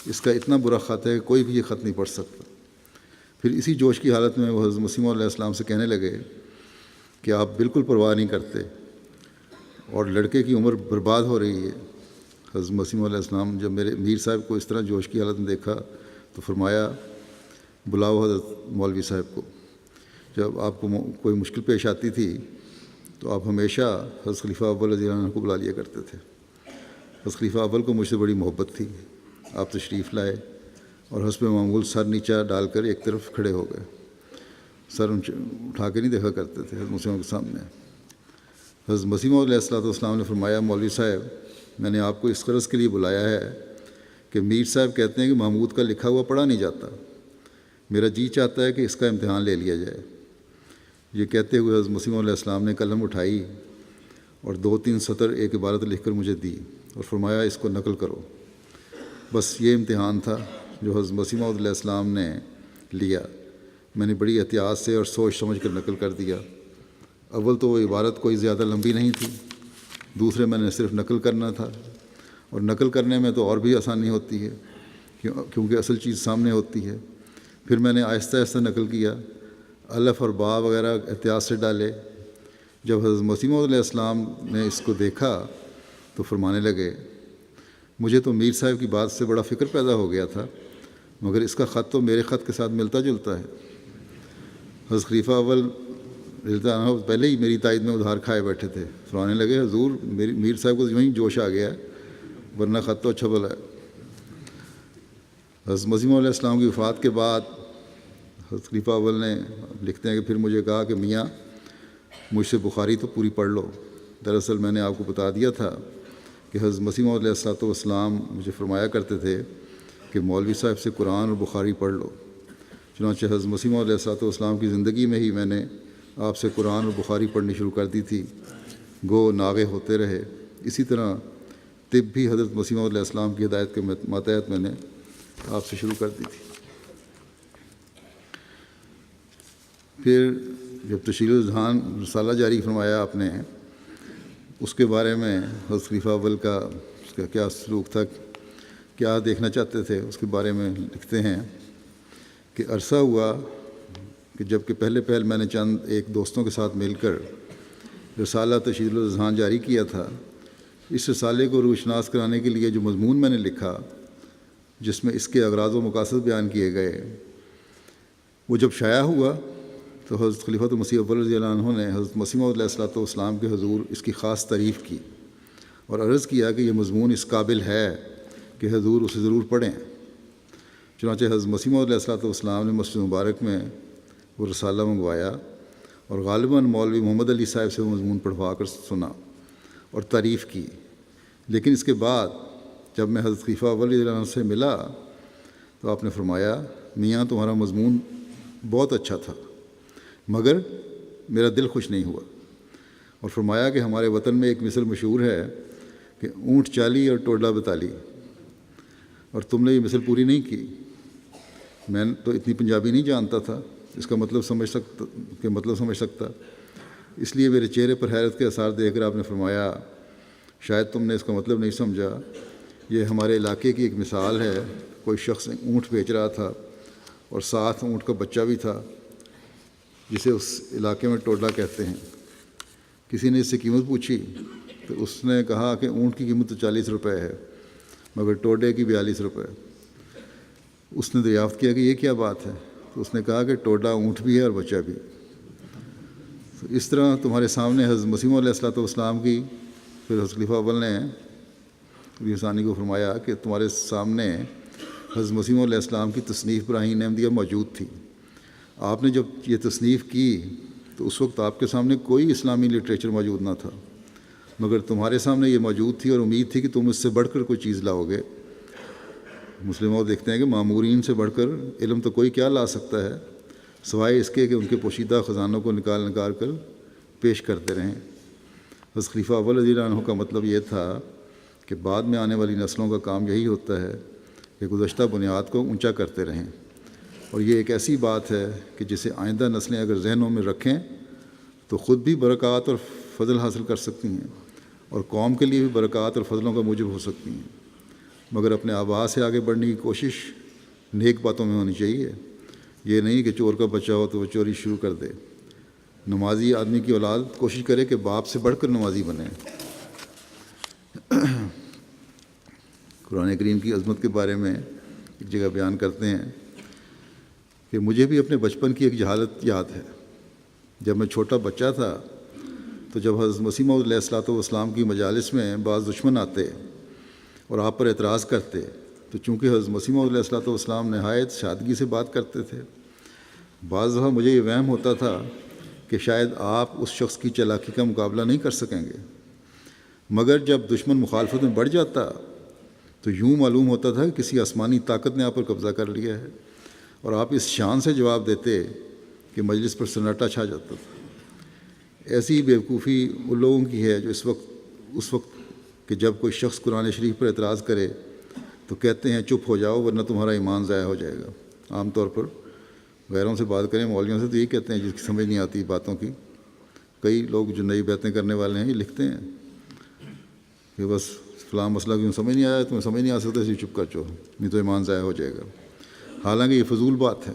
اس کا اتنا برا خط ہے کہ کوئی بھی یہ خط نہیں پڑھ سکتا۔ پھر اسی جوش کی حالت میں وہ حضرت مسیح موعود علیہ السلام سے کہنے لگے کہ آپ بالکل پرواہ نہیں کرتے اور لڑکے کی عمر برباد ہو رہی ہے۔ حضرت مسیح موعود علیہ السلام جب میرے میر صاحب کو اس طرح جوش کی حالت میں دیکھا تو فرمایا بلاؤ حضرت مولوی صاحب کو۔ جب آپ کو کوئی مشکل پیش آتی تھی تو آپ ہمیشہ حضرت خلیفہ اول رضی اللہ عنہ کو بلا لیا کرتے تھے۔ حضرت خلیفہ اول کو مجھ سے بڑی محبت تھی۔ آپ تشریف لائے، اور حسب معمول سر نیچا ڈال کر ایک طرف کھڑے ہو گئے. سر اٹھا کے نہیں دیکھا کرتے تھے حضرت مسیح کے سامنے. حضرت مسیح موعود علیہ الصلوۃ والسلام نے فرمایا مولوی صاحب میں نے آپ کو اس غرض کے لیے بلایا ہے کہ میر صاحب کہتے ہیں کہ محمود کا لکھا ہوا پڑھا نہیں جاتا. میرا جی چاہتا ہے کہ اس کا امتحان لے لیا جائے. یہ کہتے ہوئے حضرت مسیح موعود علیہ السلام نے قلم اٹھائی اور 2-3 سطر ایک عبارت لکھ کر مجھے دی اور فرمایا اس کو نقل کرو. بس یہ امتحان تھا جو حضرت مسیح موعود علیہ السلام نے لیا. میں نے بڑی احتیاط سے اور سوچ سمجھ کر نقل کر دیا. اول تو وہ عبارت کوئی زیادہ لمبی نہیں تھی، دوسرے میں نے صرف نقل کرنا تھا، اور نقل کرنے میں تو اور بھی آسانی ہوتی ہے کیونکہ اصل چیز سامنے ہوتی ہے. پھر میں نے آہستہ آہستہ نقل کیا، الف اور با وغیرہ احتیاط سے ڈالے. جب حضرت مسیح موعود علیہ السلام نے اس کو دیکھا تو فرمانے لگے مجھے تو میر صاحب کی بات سے بڑا فکر پیدا ہو گیا تھا، مگر اس کا خط تو میرے خط کے ساتھ ملتا جلتا ہے. حضرت خلیفہ اول رضی اللہ عنہ پہلے ہی میری تائید میں ادھار کھائے بیٹھے تھے. فرمانے لگے حضور میر صاحب کو یوں ہی جوش آ گیا ہے، ورنہ خط تو اچھا بھلا ہے. حضرت مسیح موعود علیہ السلام کی وفات کے بعد حضرت خلیفہ اول نے لکھتے ہیں کہ پھر مجھے کہا کہ میاں مجھ سے بخاری تو پوری پڑھ لو. دراصل میں نے آپ کو بتا دیا تھا کہ حضرت مسیح موعود علیہ السلام مجھے فرمایا کرتے تھے کہ مولوی صاحب سے قرآن اور بخاری پڑھ لو. چنانچہ حضرت مسیح موعود علیہ السلام کی زندگی میں ہی میں نے آپ سے قرآن اور بخاری پڑھنی شروع کر دی تھی. گو ناغے ہوتے رہے. اسی طرح طب بھی حضرت مسیح موعود علیہ السلام کی ہدایت کے ماتحت میں نے آپ سے شروع کر دی تھی. پھر جب تشریح الاذہان رسالہ جاری فرمایا آپ نے، اس کے بارے میں حضرت خلیفہ اول کا اس کا کیا سلوک تھا، کیا دیکھنا چاہتے تھے، اس کے بارے میں لکھتے ہیں کہ عرصہ ہوا کہ جب کہ پہل میں نے چند ایک دوستوں کے ساتھ مل کر رسالہ تشریح الاذہان جاری کیا تھا. اس رسالے کو روشناس کرانے کے لیے جو مضمون میں نے لکھا، جس میں اس کے اغراض و مقاصد بیان کیے گئے، وہ جب شائع ہوا تو حضرت خلیفۃ المسیح اول رضی اللہ عنہ نے حضرت مسیح موعود علیہ السلام کے حضور اس کی خاص تعریف کی اور عرض کیا کہ یہ مضمون اس قابل ہے کہ حضور اسے ضرور پڑھیں. چنانچہ حضرت مسیح موعود علیہ السلام نے مسجد مبارک میں وہ رسالہ منگوایا اور غالباً مولوی محمد علی صاحب سے وہ مضمون پڑھوا کر سنا اور تعریف کی. لیکن اس کے بعد جب میں حضرت خلیفہ اول رضی اللہ عنہ سے ملا تو آپ نے فرمایا میاں تمہارا مضمون بہت اچھا تھا، مگر میرا دل خوش نہیں ہوا. اور فرمایا کہ ہمارے وطن میں ایک مثل مشہور ہے کہ اونٹ چالی اور ٹوڈا بتالی، اور تم نے یہ مثل پوری نہیں کی. میں تو اتنی پنجابی نہیں جانتا تھا اس کا مطلب سمجھ سکتا، اس لیے میرے چہرے پر حیرت کے آثار دیکھ کر آپ نے فرمایا شاید تم نے اس کا مطلب نہیں سمجھا. یہ ہمارے علاقے کی ایک مثال ہے. کوئی شخص اونٹ بیچ رہا تھا اور ساتھ اونٹ کا بچہ بھی تھا جسے اس علاقے میں ٹوڈا کہتے ہیں. کسی نے اس سے قیمت پوچھی تو اس نے کہا کہ اونٹ کی قیمت تو 40 روپے ہے مگر ٹوڈے کی 42 روپے. اس نے دریافت کیا کہ یہ کیا بات ہے، تو اس نے کہا کہ ٹوڈا اونٹ بھی ہے اور بچہ بھی. تو اس طرح تمہارے سامنے حضرت مسیح موعود علیہ السلام کی، پھر حضرت خلیفہ اول نے ربیع ثانی کو فرمایا کہ تمہارے سامنے حضرت مسیح موعود علیہ السلام کی تصنیف براہین احمدیہ موجود تھی. آپ نے جب یہ تصنیف کی تو اس وقت آپ کے سامنے کوئی اسلامی لٹریچر موجود نہ تھا، مگر تمہارے سامنے یہ موجود تھی اور امید تھی کہ تم اس سے بڑھ کر کوئی چیز لاؤ گے. مسلموں دیکھتے ہیں کہ معمورین سے بڑھ کر علم تو کوئی کیا لا سکتا ہے سوائے اس کے کہ ان کے پوشیدہ خزانوں کو نکال کر پیش کرتے رہیں. حضرت خلیفہ اول رضی اللہ عنہ کا مطلب یہ تھا کہ بعد میں آنے والی نسلوں کا کام یہی ہوتا ہے کہ گزشتہ بنیاد کو اونچا کرتے رہیں، اور یہ ایک ایسی بات ہے کہ جسے آئندہ نسلیں اگر ذہنوں میں رکھیں تو خود بھی برکات اور فضل حاصل کر سکتی ہیں اور قوم کے لیے بھی برکات اور فضلوں کا موجب ہو سکتی ہیں. مگر اپنے آبا سے آگے بڑھنے کی کوشش نیک باتوں میں ہونی چاہیے. یہ نہیں کہ چور کا بچہ ہو تو وہ چوری شروع کر دے. نمازی آدمی کی اولاد کوشش کرے کہ باپ سے بڑھ کر نمازی بنے. قرآن کریم کی عظمت کے بارے میں ایک جگہ بیان کرتے ہیں کہ مجھے بھی اپنے بچپن کی ایک جہالت یاد ہے. جب میں چھوٹا بچہ تھا تو جب حضرت مسیح موعود علیہ السلام کی مجالس میں بعض دشمن آتے اور آپ پر اعتراض کرتے تو چونکہ حضرت مسیح موعود علیہ السلام نہایت سادگی سے بات کرتے تھے، بعض دفعہ مجھے یہ وہم ہوتا تھا کہ شاید آپ اس شخص کی چالاکی کا مقابلہ نہیں کر سکیں گے، مگر جب دشمن مخالفت میں بڑھ جاتا تو یوں معلوم ہوتا تھا کہ کسی آسمانی طاقت نے آپ پر قبضہ کر لیا ہے، اور آپ اس شان سے جواب دیتے کہ مجلس پر سناٹا چھا جاتا تھا۔ ایسی بیوقوفی ان لوگوں کی ہے جو اس وقت کہ جب کوئی شخص قرآن شریف پر اعتراض کرے تو کہتے ہیں چپ ہو جاؤ ورنہ تمہارا ایمان ضائع ہو جائے گا۔ عام طور پر غیروں سے بات کریں، مولویوں سے، تو یہی کہتے ہیں جس کی سمجھ نہیں آتی باتوں کی۔ کئی لوگ جو نئی بیعتیں کرنے والے ہیں یہ لکھتے ہیں کہ بس فلاں مسئلہ کیوں سمجھ نہیں آیا، تمہیں سمجھ نہیں آ سکتا اسی چپ کر چو، نہیں تو ایمان ضائع ہو جائے گا۔ حالانکہ یہ فضول بات ہے۔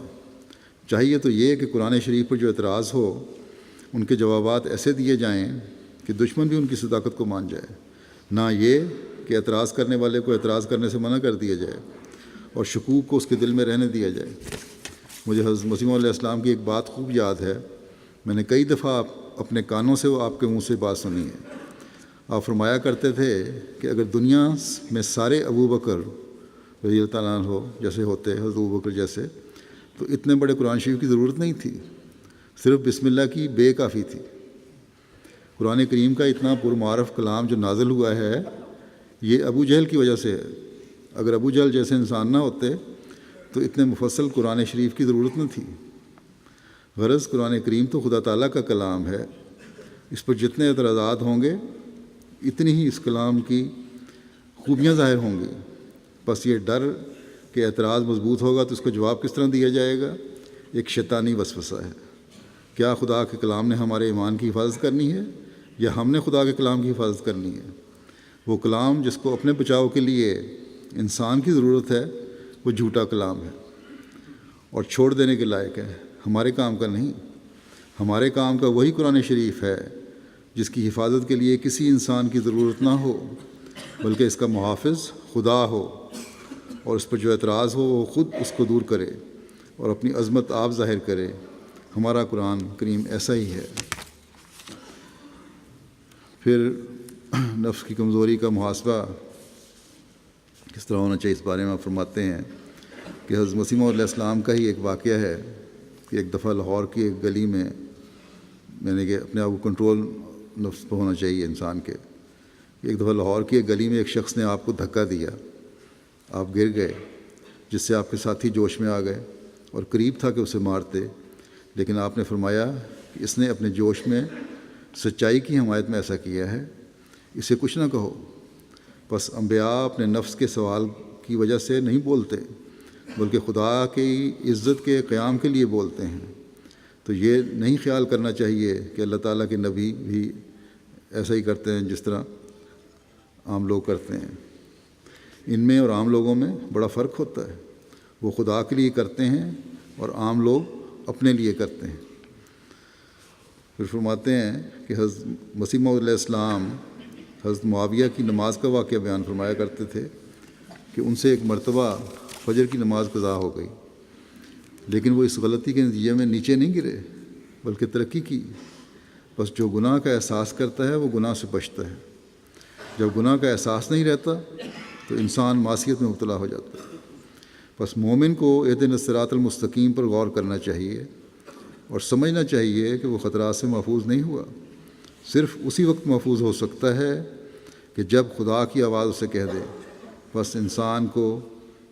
چاہیے تو یہ کہ قرآن شریف پر جو اعتراض ہو ان کے جوابات ایسے دیے جائیں کہ دشمن بھی ان کی صداقت کو مان جائے، نہ یہ کہ اعتراض کرنے والے کو اعتراض کرنے سے منع کر دیا جائے اور شکوک کو اس کے دل میں رہنے دیا جائے۔ مجھے حضرت مسیح علیہ السلام کی ایک بات خوب یاد ہے، میں نے کئی دفعہ اپنے کانوں سے وہ آپ کے منہ سے بات سنی ہے۔ آپ فرمایا کرتے تھے کہ اگر دنیا میں سارے ابو بکر رضی اللہ تعالیٰ عنہ جیسے ہوتے، حضرت ابو بکر جیسے، تو اتنے بڑے قرآن شریف کی ضرورت نہیں تھی، صرف بسم اللہ کی بے کافی تھی۔ قرآن کریم کا اتنا پرمعارف کلام جو نازل ہوا ہے یہ ابو جہل کی وجہ سے ہے۔ اگر ابو جہل جیسے انسان نہ ہوتے تو اتنے مفصل قرآن شریف کی ضرورت نہ تھی۔ غرض قرآن کریم تو خدا تعالیٰ کا کلام ہے، اس پر جتنے اعتراضات ہوں گے اتنی ہی اس کلام کی خوبیاں ظاہر ہوں گی۔ بس یہ ڈر کہ اعتراض مضبوط ہوگا تو اس کو جواب کس طرح دیا جائے گا، ایک شیطانی وسوسہ ہے۔ کیا خدا کے کلام نے ہمارے ایمان کی حفاظت کرنی ہے یا ہم نے خدا کے کلام کی حفاظت کرنی ہے؟ وہ کلام جس کو اپنے بچاؤ کے لیے انسان کی ضرورت ہے وہ جھوٹا کلام ہے اور چھوڑ دینے کے لائق ہے، ہمارے کام کا نہیں۔ ہمارے کام کا وہی قرآن شریف ہے جس کی حفاظت کے لیے کسی انسان کی ضرورت نہ ہو بلکہ اس کا محافظ خدا ہو، اور اس پر جو اعتراض ہو وہ خود اس کو دور کرے اور اپنی عظمت آپ ظاہر کرے۔ ہمارا قرآن کریم ایسا ہی ہے۔ پھر نفس کی کمزوری کا محاسبہ کس طرح ہونا چاہیے اس بارے میں آپ فرماتے ہیں کہ حضرت مسیح موعود علیہ السلام کا ہی ایک واقعہ ہے کہ ایک دفعہ لاہور کی ایک گلی میں نے کہ اپنے آپ کو کنٹرول نفس پہ ہونا چاہیے انسان کے۔ ایک دفعہ لاہور کی ایک گلی میں ایک شخص نے آپ کو دھکا دیا، آپ گر گئے، جس سے آپ کے ساتھی جوش میں آ گئے اور قریب تھا کہ اسے مارتے، لیکن آپ نے فرمایا کہ اس نے اپنے جوش میں سچائی کی حمایت میں ایسا کیا ہے، اسے کچھ نہ کہو۔ بس انبیاء اپنے نفس کے سوال کی وجہ سے نہیں بولتے بلکہ خدا کی عزت کے قیام کے لیے بولتے ہیں۔ تو یہ نہیں خیال کرنا چاہیے کہ اللہ تعالیٰ کے نبی بھی ایسا ہی کرتے ہیں جس طرح عام لوگ کرتے ہیں۔ ان میں اور عام لوگوں میں بڑا فرق ہوتا ہے۔ وہ خدا کے لیے کرتے ہیں اور عام لوگ اپنے لیے کرتے ہیں۔ پھر فرماتے ہیں کہ حضرت مسیح موعود علیہ السلام حضرت معاویہ کی نماز کا واقعہ بیان فرمایا کرتے تھے کہ ان سے ایک مرتبہ فجر کی نماز قضا ہو گئی، لیکن وہ اس غلطی کے نتیجے میں نیچے نہیں گرے بلکہ ترقی کی۔ بس جو گناہ کا احساس کرتا ہے وہ گناہ سے بچتا ہے، جب گناہ کا احساس نہیں رہتا تو انسان معصیت میں مبتلا ہو جاتا ہے۔ بس مومن کو اہدنا الصراط المستقیم پر غور کرنا چاہیے اور سمجھنا چاہیے کہ وہ خطرات سے محفوظ نہیں ہوا، صرف اسی وقت محفوظ ہو سکتا ہے کہ جب خدا کی آواز اسے کہہ دے۔ بس انسان کو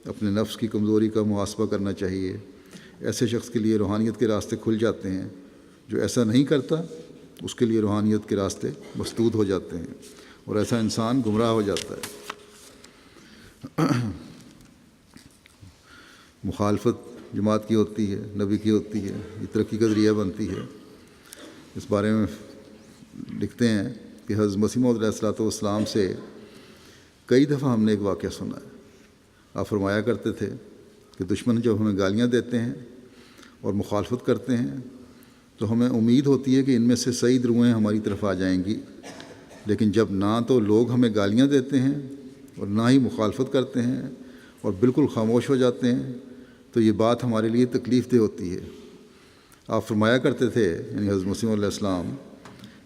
اپنے نفس کی کمزوری کا محاسبہ کرنا چاہیے۔ ایسے شخص کے لیے روحانیت کے راستے کھل جاتے ہیں، جو ایسا نہیں کرتا اس کے لیے روحانیت کے راستے مسدود ہو جاتے ہیں اور ایسا انسان گمراہ ہو جاتا ہے۔ مخالفت جماعت کی ہوتی ہے، نبی کی ہوتی ہے، یہ ترقی کا ذریعہ بنتی ہے۔ اس بارے میں لکھتے ہیں کہ حضرت مسیح موعود علیہ السلام سے کئی دفعہ ہم نے ایک واقعہ سنا ہے۔ آپ فرمایا کرتے تھے کہ دشمن جب ہمیں گالیاں دیتے ہیں اور مخالفت کرتے ہیں تو ہمیں امید ہوتی ہے کہ ان میں سے سعید روحیں ہماری طرف آ جائیں گی، لیکن جب نہ تو لوگ ہمیں گالیاں دیتے ہیں اور نہ ہی مخالفت کرتے ہیں اور بالکل خاموش ہو جاتے ہیں تو یہ بات ہمارے لیے تکلیف دہ ہوتی ہے۔ آپ فرمایا کرتے تھے یعنی حضرت مسیح علیہ السلام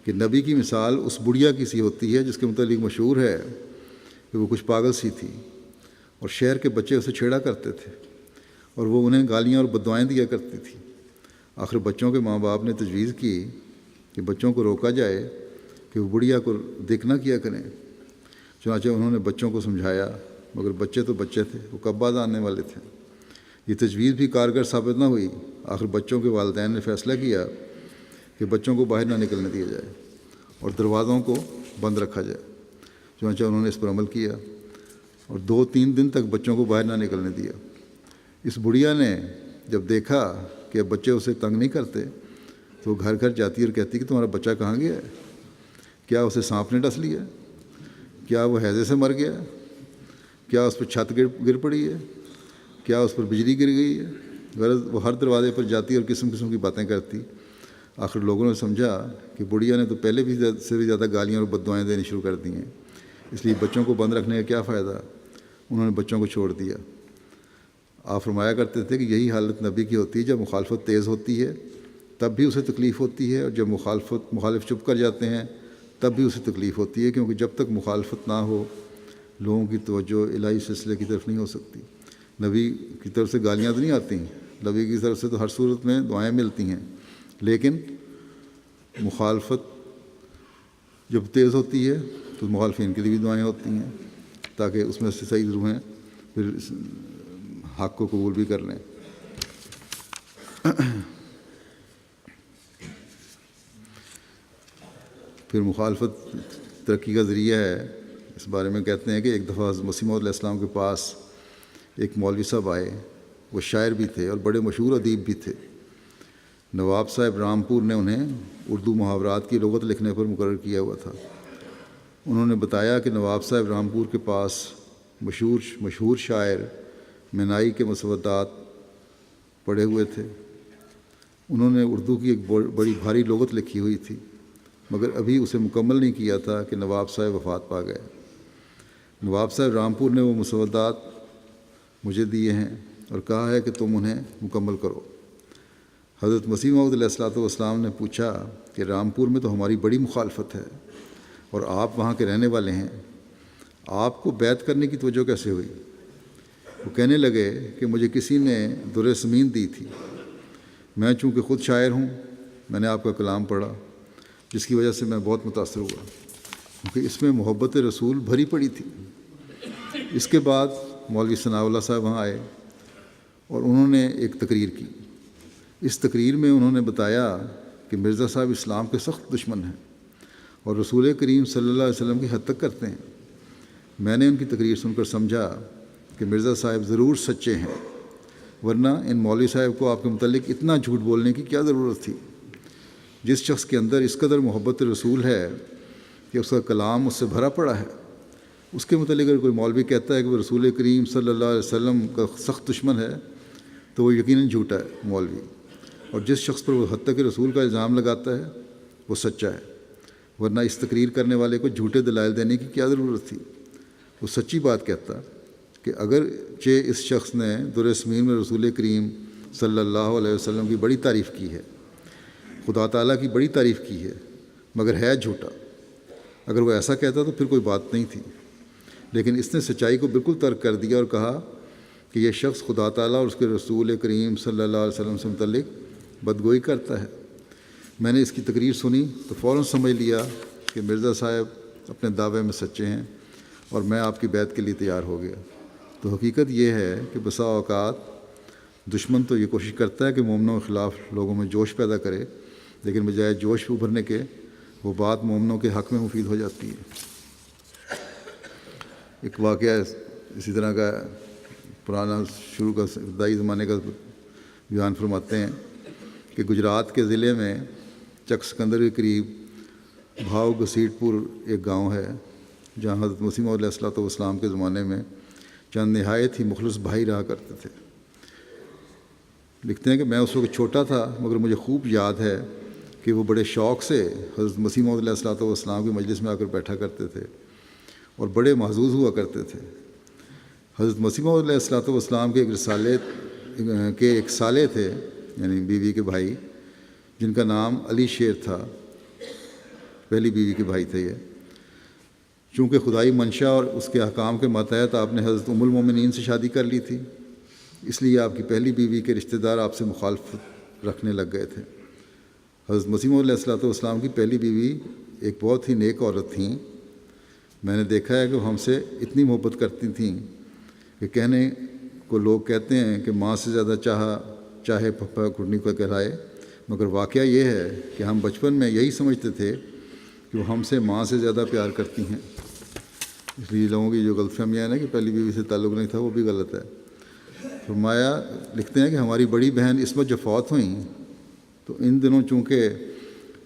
کہ نبی کی مثال اس بڑھیا کی سی ہوتی ہے جس کے متعلق مشہور ہے کہ وہ کچھ پاگل سی تھی۔ اور شہر کے بچے اسے چھیڑا کرتے تھے اور وہ انہیں گالیاں اور بددعائیں دیا کرتی تھی۔ آخر بچوں کے ماں باپ نے تجویز کی کہ بچوں کو روکا جائے کہ وہ بڑھیا کو دیکھ نہ کیا کریں۔ چنانچہ انہوں نے بچوں کو سمجھایا، مگر بچے تو بچے تھے، وہ کب باز آنے والے تھے۔ یہ تجویز بھی کارگر ثابت نہ ہوئی۔ آخر بچوں کے والدین نے فیصلہ کیا کہ بچوں کو باہر نہ نکلنے دیا جائے اور دروازوں کو بند رکھا جائے۔ چنانچہ انہوں نے اس پر عمل کیا اور 2-3 دن تک بچوں کو باہر نہ نکلنے دیا۔ اس بڑھیا نے جب دیکھا کہ اب بچے اسے تنگ نہیں کرتے تو وہ گھر گھر جاتی اور کہتی کہ تمہارا بچہ کہاں گیا ہے؟ کیا اسے سانپ نے ڈس لیا؟ کیا وہ ہیضے سے مر گیا؟ کیا اس پر چھت گر پڑی ہے؟ کیا اس پر بجلی گر گئی ہے؟ غرض وہ ہر دروازے پر جاتی اور قسم قسم کی باتیں کرتی۔ آخر لوگوں نے سمجھا کہ بڑھیا نے تو پہلے بھی سے بھی زیادہ گالیاں اور بددعائیں دینی شروع کر دی ہیں، اس لیے بچوں کو بند رکھنے کا کیا فائدہ۔ انہوں نے بچوں کو چھوڑ دیا۔ آپ فرمایا کرتے تھے کہ یہی حالت نبی کی ہوتی ہے، جب مخالفت تیز ہوتی ہے تب بھی اسے تکلیف ہوتی ہے، اور جب مخالف چپ کر جاتے ہیں تب بھی اسے تکلیف ہوتی ہے، کیونکہ جب تک مخالفت نہ ہو لوگوں کی توجہ الہی سلسلے کی طرف نہیں ہو سکتی۔ نبی کی طرف سے گالیاں تو نہیں آتی، نبی کی طرف سے تو ہر صورت میں دعائیں ملتی ہیں، لیکن مخالفت جب تیز ہوتی ہے تو مخالفین کے لیے بھی دعائیں ہوتی ہیں تاکہ اس میں سے صحیح روحیں پھر حق کو قبول بھی کر لیں۔ پھر مخالفت ترقی کا ذریعہ ہے، اس بارے میں کہتے ہیں کہ ایک دفعہ مسیح موعود علیہ السلام کے پاس ایک مولوی صاحب آئے، وہ شاعر بھی تھے اور بڑے مشہور ادیب بھی تھے۔ نواب صاحب رامپور نے انہیں اردو محاورات کی لغت لکھنے پر مقرر کیا ہوا تھا۔ انہوں نے بتایا کہ نواب صاحب رامپور کے پاس مشہور شاعر مینائی کے مسودات پڑھے ہوئے تھے۔ انہوں نے اردو کی ایک بڑی بھاری لغت لکھی ہوئی تھی، مگر ابھی اسے مکمل نہیں کیا تھا کہ نواب صاحب وفات پا گئے۔ نواب صاحب رامپور نے وہ مسودات مجھے دیے ہیں اور کہا ہے کہ تم انہیں مکمل کرو۔ حضرت مسیح موعود علیہ السلام نے پوچھا کہ رامپور میں تو ہماری بڑی مخالفت ہے اور آپ وہاں کے رہنے والے ہیں، آپ کو بیعت کرنے کی توجہ کیسے ہوئی؟ وہ کہنے لگے کہ مجھے کسی نے در سمین دی تھی، میں چونکہ خود شاعر ہوں، میں نے آپ کا کلام پڑھا جس کی وجہ سے میں بہت متاثر ہوا کیونکہ اس میں محبت رسول بھری پڑی تھی۔ اس کے بعد مولوی ثناء اللہ صاحب وہاں آئے اور انہوں نے ایک تقریر کی۔ اس تقریر میں انہوں نے بتایا کہ مرزا صاحب اسلام کے سخت دشمن ہیں اور رسول کریم صلی اللہ علیہ وسلم کی حد تک کرتے ہیں۔ میں نے ان کی تقریر سن کر سمجھا کہ مرزا صاحب ضرور سچے ہیں، ورنہ ان مولوی صاحب کو آپ کے متعلق اتنا جھوٹ بولنے کی کیا ضرورت تھی۔ جس شخص کے اندر اس قدر محبت رسول ہے کہ اس کا کلام اس سے بھرا پڑا ہے، اس کے متعلق اگر کوئی مولوی کہتا ہے کہ وہ رسول کریم صلی اللہ علیہ وسلم کا سخت دشمن ہے تو وہ یقیناً جھوٹا ہے مولوی، اور جس شخص پر وہ حد تک رسول کا الزام لگاتا ہے وہ سچا ہے، ورنہ اس تقریر کرنے والے کو جھوٹے دلائل دینے کی کیا ضرورت تھی۔ وہ سچی بات کہتا کہ اگرچہ اس شخص نے در سمین میں رسول کریم صلی اللہ علیہ وسلم کی بڑی تعریف کی ہے، خدا تعالیٰ کی بڑی تعریف کی ہے، مگر ہے جھوٹا۔ اگر وہ ایسا کہتا تو پھر کوئی بات نہیں تھی، لیکن اس نے سچائی کو بالکل ترک کر دیا اور کہا کہ یہ شخص خدا تعالیٰ اور اس کے رسول کریم صلی اللہ علیہ وسلم سے متعلق بدگوئی کرتا ہے۔ میں نے اس کی تقریر سنی تو فوراً سمجھ لیا کہ مرزا صاحب اپنے دعوے میں سچے ہیں اور میں آپ کی بیعت کے لیے تیار ہو گیا۔ تو حقیقت یہ ہے کہ بسا اوقات دشمن تو یہ کوشش کرتا ہے کہ مومنوں کے خلاف لوگوں میں جوش پیدا کرے، لیکن بجائے جوش ابھرنے کے وہ بات مومنوں کے حق میں مفید ہو جاتی ہے۔ ایک واقعہ اسی طرح کا پرانا شروع کا ابتدائی زمانے کا بیان فرماتے ہیں کہ گجرات کے ضلع میں چک سکندر کے قریب بھاؤ گھسیٹ پور ایک گاؤں ہے جہاں حضرت مسیح موعود علیہ السلام کے زمانے میں چند نہایت ہی مخلص بھائی رہا کرتے تھے۔ لکھتے ہیں کہ میں اس وقت چھوٹا تھا، مگر مجھے خوب یاد ہے کہ وہ بڑے شوق سے حضرت مسیح موعود علیہ السلام کی مجلس میں آ کر بیٹھا کرتے تھے اور بڑے محظوظ ہوا کرتے تھے۔ حضرت مسیح موعود علیہ السلام کے ایک سالے تھے، یعنی بیوی کے بھائی، جن کا نام علی شیر تھا، پہلی بیوی کے بھائی تھے یہ۔ چونکہ خدائی منشا اور اس کے احکام کے ماتحت آپ نے حضرت ام المومنین سے شادی کر لی تھی، اس لیے آپ کی پہلی بیوی کے رشتہ دار آپ سے مخالفت رکھنے لگ گئے تھے۔ حضرت مسیح علیہ الصلوۃ والسلام کی پہلی بیوی ایک بہت ہی نیک عورت تھیں۔ میں نے دیکھا ہے کہ وہ ہم سے اتنی محبت کرتی تھیں کہ کہنے کو لوگ کہتے ہیں کہ ماں سے زیادہ چاہے پھپھا گھٹنی کو کہلائے، مگر واقعہ یہ ہے کہ ہم بچپن میں یہی سمجھتے تھے کہ وہ ہم سے ماں سے زیادہ پیار کرتی ہیں۔ اس لیے لوگوں کی جو غلط فہمیاں ہے نا کہ پہلی بیوی سے تعلق نہیں تھا، وہ بھی غلط ہے۔ فرمایا لکھتے ہیں کہ ہماری بڑی بہن عصمت جب فوت ہوئیں تو ان دنوں چونکہ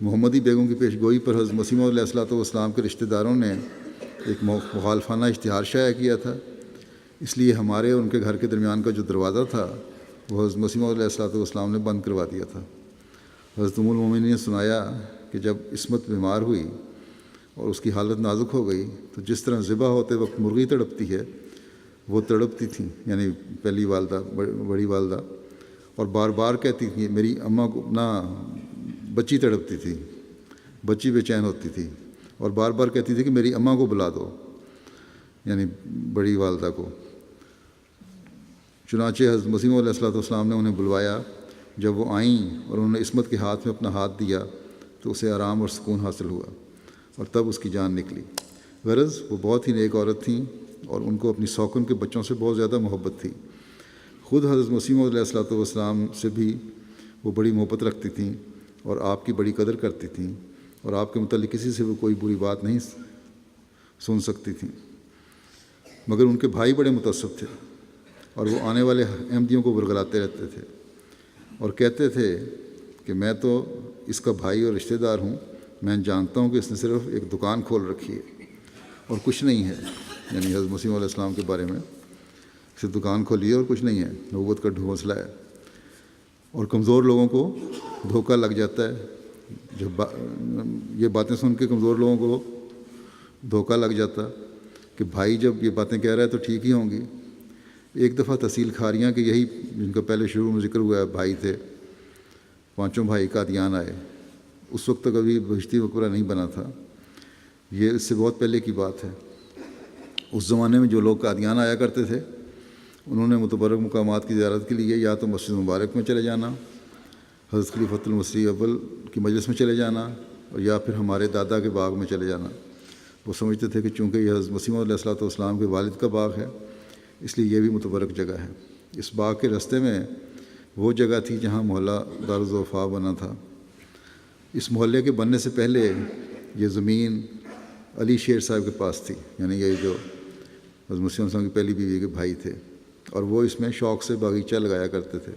محمدی بیگم کی پیش گوئی پر حضرت مسیح علیہ الصلوۃ والسلام کے رشتہ داروں نے ایک مخالفانہ اشتہار شائع کیا تھا، اس لیے ہمارے اور ان کے گھر کے درمیان کا جو دروازہ تھا وہ حضرت مسیح علیہ الصلوۃ والسلام نے بند کروا دیا تھا۔ حضرت ام المومنین نے سنایا کہ جب عصمت بیمار ہوئی اور اس کی حالت نازک ہو گئی تو جس طرح ذبح ہوتے وقت مرغی تڑپتی ہے وہ تڑپتی تھیں، یعنی پہلی والدہ بڑی والدہ، اور بار بار کہتی تھیں میری اماں کو نہ بچی تڑپتی تھی، بچی بے چین ہوتی تھی، اور بار بار کہتی تھی کہ میری اماں کو بلا دو، یعنی بڑی والدہ کو۔ چنانچہ حضرت مسیح علیہ الصلوۃ والسلام نے انہیں بلوایا۔ جب وہ آئیں اور انہوں نے عصمت کے ہاتھ میں اپنا ہاتھ دیا تو اسے آرام اور سکون حاصل ہوا اور تب اس کی جان نکلی۔ غرض وہ بہت ہی نیک عورت تھیں اور ان کو اپنی سوکن کے بچوں سے بہت زیادہ محبت تھی۔ خود حضرت مسیح علیہ الصلوۃ والسلام سے بھی وہ بڑی محبت رکھتی تھیں اور آپ کی بڑی قدر کرتی تھیں، اور آپ کے متعلق کسی سے وہ کوئی بری بات نہیں سن سکتی تھیں۔ مگر ان کے بھائی بڑے متعصب تھے اور وہ آنے والے احمدیوں کو ورگلاتے رہتے تھے اور کہتے تھے کہ میں تو اس کا بھائی اور رشتہ دار ہوں، میں جانتا ہوں کہ اس نے صرف ایک دکان کھول رکھی ہے اور کچھ نہیں ہے، یعنی حضرت مسیح علیہ السلام کے بارے میں، صرف دکان کھولی ہے اور کچھ نہیں ہے، نبوت کا ڈھونسلہ ہے۔ اور کمزور لوگوں کو دھوکہ لگ جاتا ہے، جب یہ باتیں سن کے کمزور لوگوں کو دھوکہ لگ جاتا کہ بھائی جب یہ باتیں کہہ رہا ہے تو ٹھیک ہی ہوں گی۔ ایک دفعہ تحصیل کھاریاں کہ یہی جن کا پہلے شروع میں ذکر ہوا ہے بھائی تھے، پانچوں بھائی قادیان آئے۔ اس وقت تک ابھی بہشتی مقبرہ نہیں بنا تھا، یہ اس سے بہت پہلے کی بات ہے۔ اس زمانے میں جو لوگ قادیان آیا کرتے تھے انہوں نے متبرک مقامات کی زیارت کے لیے یا تو مسجد مبارک میں چلے جانا، حضرت خلیفۃ المسیح اول کی مجلس میں چلے جانا، اور یا پھر ہمارے دادا کے باغ میں چلے جانا۔ وہ سمجھتے تھے کہ چونکہ یہ حضرت مسیح علیہ الصلوۃ والسلام کے والد کا باغ ہے اس لیے یہ بھی متبرک جگہ ہے۔ اس باغ کے رستے میں وہ جگہ تھی جہاں محلہ دارالضعفاء بنا تھا۔ اس محلے کے بننے سے پہلے یہ زمین علی شیر صاحب کے پاس تھی، یعنی یہ جو حضرت مسیح علیہ السلام کی پہلی بیوی کے بھائی تھے، اور وہ اس میں شوق سے باغیچہ لگایا کرتے تھے۔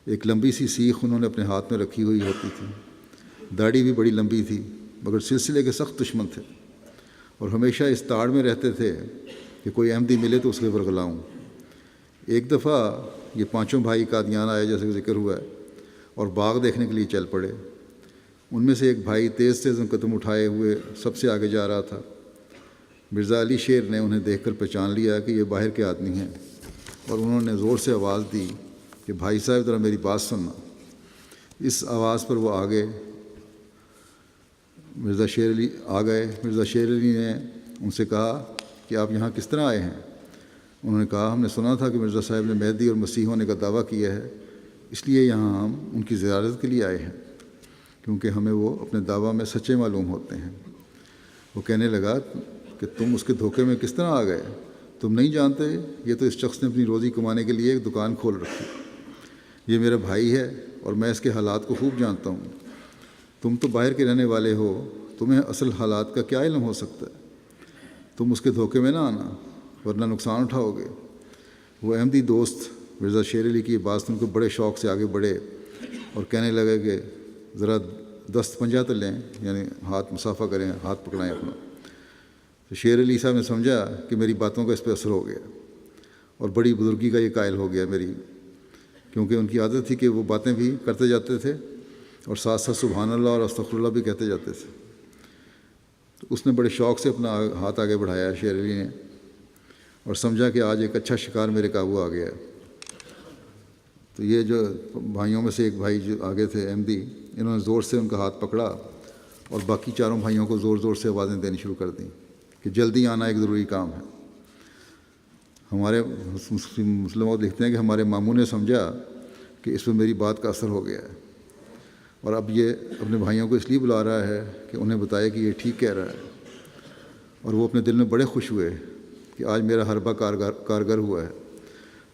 ایک لمبی سی سیخ انہوں نے اپنے ہاتھ میں رکھی ہوئی ہوتی تھی، داڑھی بھی بڑی لمبی تھی، مگر سلسلے کے سخت دشمن تھے اور ہمیشہ اس تاڑ میں رہتے تھے کہ کوئی احمدی ملے تو اس کے ورگلاؤں۔ ایک دفعہ یہ پانچوں بھائی قادیان آئے جیسے کہ ذکر ہوا ہے اور باغ دیکھنے کے لیے چل پڑے۔ ان میں سے ایک بھائی تیز تیز قدم اٹھائے ہوئے سب سے آگے جا رہا تھا۔ مرزا علی شیر نے انہیں دیکھ کر پہچان لیا کہ یہ باہر کے آدمی ہیں، اور انہوں نے زور سے آواز دی کہ بھائی صاحب ذرا میری بات سننا۔ اس آواز پر وہ آگے مرزا شیر علی آ گئے۔ مرزا شیر علی نے ان سے کہا کہ آپ یہاں کس طرح آئے ہیں؟ انہوں نے کہا ہم نے سنا تھا کہ مرزا صاحب نے مہدی اور مسیح ہونے کا دعویٰ کیا ہے، اس لیے یہاں ہم ان کی زیارت کے لیے آئے ہیں، کیونکہ ہمیں وہ اپنے دعویٰ میں سچے معلوم ہوتے ہیں۔ وہ کہنے لگا کہ تم اس کے دھوکے میں کس طرح آ گئے؟ تم نہیں جانتے یہ تو اس شخص نے اپنی روزی کمانے کے لیے ایک دکان کھول رکھی، یہ میرا بھائی ہے اور میں اس کے حالات کو خوب جانتا ہوں۔ تم تو باہر کے رہنے والے ہو، تمہیں اصل حالات کا کیا علم ہو سکتا ہے؟ تم اس کے دھوکے میں نہ آنا ورنہ نقصان اٹھاؤ گے۔ وہ احمدی دوست مرزا شیر علی کی بات سن کر بڑے شوق سے آگے بڑھے اور کہنے لگے کہ ذرا دست پنجہ تو لیں، یعنی ہاتھ مصافحہ کریں، ہاتھ پکڑائیں اپنا۔ تو شیر علی صاحب نے سمجھا کہ میری باتوں کا اس پہ اثر ہو گیا اور بڑی بزرگی کا یہ قائل ہو گیا میری، کیونکہ ان کی عادت تھی کہ وہ باتیں بھی کرتے جاتے تھے اور ساتھ ساتھ سبحان اللہ اور استغفر اللہ بھی کہتے جاتے تھے۔ تو اس نے بڑے شوق سے اپنا ہاتھ آگے بڑھایا شیر علی نے، اور سمجھا کہ آج ایک اچھا شکار میرے قابو آ گیا ہے۔ تو یہ جو بھائیوں میں سے ایک بھائی جو آگے تھے احمدی، انہوں نے زور سے ان کا ہاتھ پکڑا اور باقی چاروں بھائیوں کو زور زور سے آوازیں دینی شروع کر دیں کہ جلدی آنا ایک ضروری کام ہے۔ ہمارے مسلموں لکھتے ہیں کہ ہمارے ماموں نے سمجھا کہ اس میں میری بات کا اثر ہو گیا ہے، اور اب یہ اپنے بھائیوں کو اس لیے بلا رہا ہے کہ انہیں بتائے کہ یہ ٹھیک کہہ رہا ہے، اور وہ اپنے دل میں بڑے خوش ہوئے کہ آج میرا حربہ کارگر ہوا ہے۔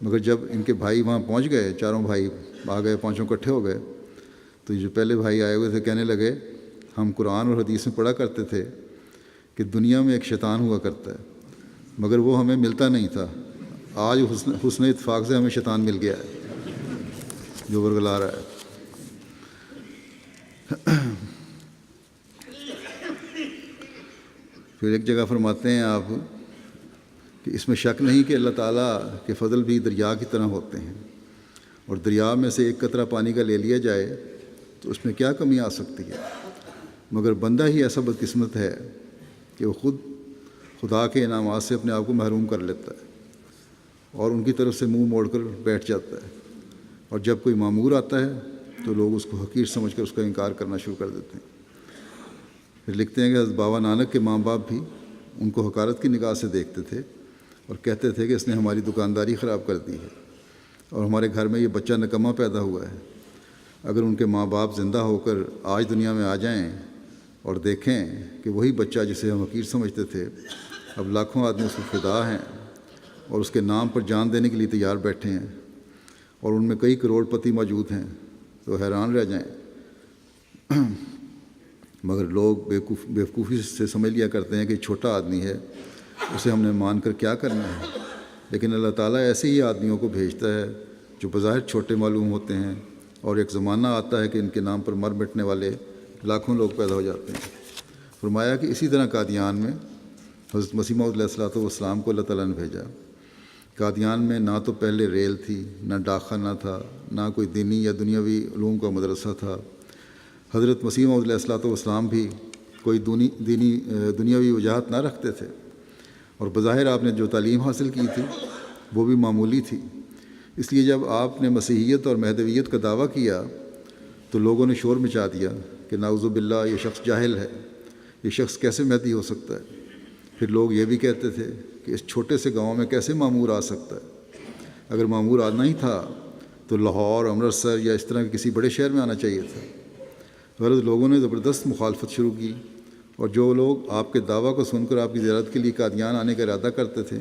مگر جب ان کے بھائی وہاں پہنچ گئے، چاروں بھائی آ گئے، پانچوں اکٹھے ہو گئے، تو جو پہلے بھائی آئے ہوئے تھے کہنے لگے ہم قرآن اور حدیث میں پڑھا کرتے تھے کہ دنیا میں ایک شیطان ہوا کرتا ہے، مگر وہ ہمیں ملتا نہیں تھا، آج حسن اتفاق سے ہمیں شیطان مل گیا ہے جو ورگلا رہا ہے۔ پھر ایک جگہ فرماتے ہیں آپ کہ اس میں شک نہیں کہ اللہ تعالیٰ کے فضل بھی دریا کی طرح ہوتے ہیں، اور دریا میں سے ایک قطرہ پانی کا لے لیا جائے تو اس میں کیا کمی آ سکتی ہے، مگر بندہ ہی ایسا بدقسمت ہے کہ وہ خود خدا کے انعامات سے اپنے آپ کو محروم کر لیتا ہے اور ان کی طرف سے منہ موڑ کر بیٹھ جاتا ہے، اور جب کوئی مامور آتا ہے تو لوگ اس کو حقیر سمجھ کر اس کا انکار کرنا شروع کر دیتے ہیں۔ پھر لکھتے ہیں کہ حضرت بابا نانک کے ماں باپ بھی ان کو حقارت کی نگاہ سے دیکھتے تھے اور کہتے تھے کہ اس نے ہماری دکانداری خراب کر دی ہے اور ہمارے گھر میں یہ بچہ نکما پیدا ہوا ہے۔ اگر ان کے ماں باپ زندہ ہو کر آج دنیا میں آ جائیں اور دیکھیں کہ وہی بچہ جسے ہم حقیر سمجھتے تھے اب لاکھوں آدمی اس کو فدا ہیں اور اس کے نام پر جان دینے کے لیے تیار بیٹھے ہیں، اور ان میں کئی کروڑ پتی موجود ہیں، تو حیران رہ جائیں۔ مگر لوگ بیوقوفی سے سمجھ لیا کرتے ہیں کہ چھوٹا آدمی ہے، اسے ہم نے مان کر کیا کرنا ہے، لیکن اللہ تعالیٰ ایسے ہی آدمیوں کو بھیجتا ہے جو بظاہر چھوٹے معلوم ہوتے ہیں، اور ایک زمانہ آتا ہے کہ ان کے نام پر مر مٹنے والے لاکھوں لوگ پیدا ہو جاتے ہیں۔ فرمایا کہ اسی طرح قادیان میں حضرت مسیح موعود علیہ الصلوۃ والسلام کو اللہ تعالیٰ نے بھیجا۔ قادیان میں نہ تو پہلے ریل تھی، نہ ڈاک خانہ تھا، نہ کوئی دینی یا دنیاوی علوم کا مدرسہ تھا۔ حضرت مسیح موعود علیہ الصلوۃ والسلام بھی کوئی دنیاوی وجاہت نہ رکھتے تھے، اور بظاہر آپ نے جو تعلیم حاصل کی تھی وہ بھی معمولی تھی۔ اس لیے جب آپ نے مسیحیت اور مہدویت کا دعویٰ کیا تو لوگوں نے شور مچا دیا کہ نعوذ باللہ یہ شخص جاہل ہے، یہ شخص کیسے مہدی ہو سکتا ہے۔ پھر لوگ یہ بھی کہتے تھے کہ اس چھوٹے سے گاؤں میں کیسے مامور آ سکتا ہے، اگر مامور آنا ہی تھا تو لاہور، امرتسر یا اس طرح کے کسی بڑے شہر میں آنا چاہیے تھا۔ غرض لوگوں نے زبردست مخالفت شروع کی، اور جو لوگ آپ کے دعویٰ کو سن کر آپ کی زیارت کے لیے قادیان آنے کا ارادہ کرتے تھے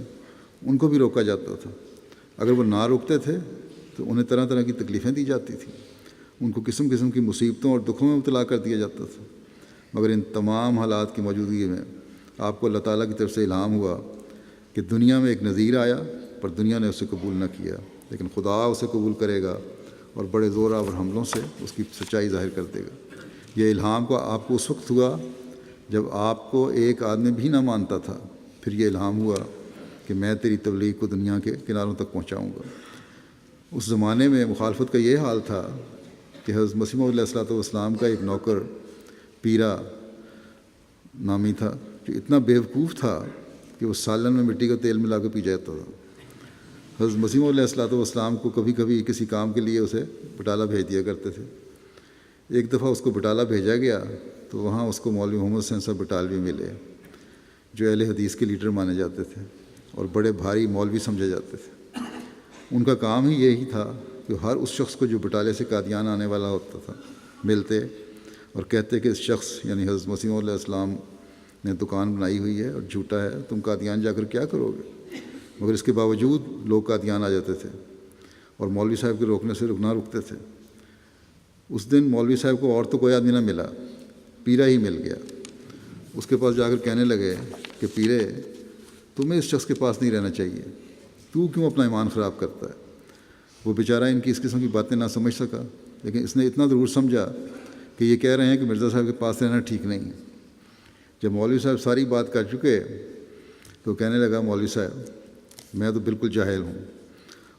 ان کو بھی روکا جاتا تھا۔ اگر وہ نہ روکتے تھے تو انہیں طرح طرح کی تکلیفیں دی جاتی تھیں، ان کو قسم قسم کی مصیبتوں اور دکھوں میں مبتلا کر دیا جاتا تھا۔ مگر ان تمام حالات کی موجودگی میں آپ کو اللہ تعالیٰ کی طرف سے الہام ہوا کہ دنیا میں ایک نذیر آیا، پر دنیا نے اسے قبول نہ کیا، لیکن خدا اسے قبول کرے گا اور بڑے زور آور حملوں سے اس کی سچائی ظاہر کر دے گا۔ یہ الہام کو آپ کو اس وقت ہوا جب آپ کو ایک آدمی بھی نہ مانتا تھا، پھر یہ الہام ہوا کہ میں تیری تبلیغ کو دنیا کے کناروں تک پہنچاؤں گا۔ اس زمانے میں مخالفت کا یہ حال تھا کہ حضرت مسیح موعود علیہ الصلوۃ والسلام کا ایک نوکر پیرا نامی تھا جو اتنا بیوقوف تھا کہ وہ سالن میں مٹی کا تیل ملا کے پی جاتا تھا۔ حضرت مسیح موعود علیہ الصلوۃ والسلام کو کبھی کبھی کسی کام کے لیے اسے بٹالہ بھیج دیا کرتے تھے۔ ایک دفعہ اس کو بٹالہ بھیجا گیا تو وہاں اس کو مولوی محمد حسین صاحب بٹالوی ملے جو اہل حدیث کے لیڈر مانے جاتے تھے اور بڑے بھاری مولوی سمجھے جاتے تھے۔ ان کا کام ہی یہی تھا کہ ہر اس شخص کو جو بٹالے سے قادیان آنے والا ہوتا تھا ملتے اور کہتے کہ اس شخص یعنی حضرت مسیح موعود علیہ السلام نے دکان بنائی ہوئی ہے اور جھوٹا ہے، تم قادیان جا کر کیا کرو گے؟ مگر اس کے باوجود لوگ قادیان آ جاتے تھے اور مولوی صاحب کے روکنے سے نہ رکتے تھے۔ اس دن مولوی صاحب کو اور تو کوئی آدمی نہ ملا، پیرا ہی مل گیا۔ اس کے پاس جا کر کہنے لگے کہ پیرے، تمہیں اس شخص کے پاس نہیں رہنا چاہیے، تو کیوں اپنا ایمان خراب کرتا ہے؟ وہ بیچارہ ان کی اس قسم کی باتیں نہ سمجھ سکا، لیکن اس نے اتنا ضرور سمجھا کہ یہ کہہ رہے ہیں کہ مرزا صاحب کے پاس رہنا ٹھیک نہیں ہے۔ جب مولوی صاحب ساری بات کر چکے تو کہنے لگا، مولوی صاحب میں تو بالکل جاہل ہوں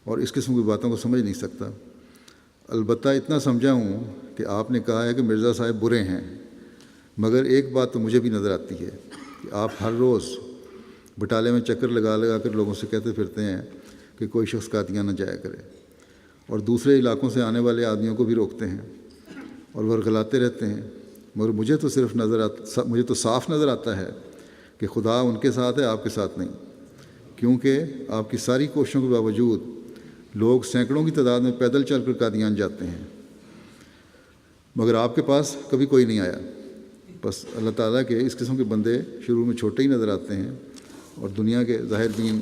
اور اس قسم کی باتوں کو سمجھ نہیں سکتا، البتہ اتنا سمجھا ہوں کہ آپ نے کہا ہے کہ مرزا صاحب برے ہیں، مگر ایک بات تو مجھے بھی نظر آتی ہے کہ آپ ہر روز بٹالے میں چکر لگا لگا کر لوگوں سے کہتے پھرتے ہیں کہ کوئی شخص قادیان نہ جایا کرے، اور دوسرے علاقوں سے آنے والے آدمیوں کو بھی روکتے ہیں اور ورگلاتے رہتے ہیں، مگر مجھے تو صاف نظر آتا ہے کہ خدا ان کے ساتھ ہے، آپ کے ساتھ نہیں، کیونکہ آپ کی ساری کوششوں کے باوجود لوگ سینکڑوں کی تعداد میں پیدل چل کر قادیان جاتے ہیں، مگر آپ کے پاس کبھی کوئی نہیں آیا۔ بس اللہ تعالیٰ کے اس قسم کے بندے شروع میں چھوٹے ہی نظر آتے ہیں اور دنیا کے ظاہر بین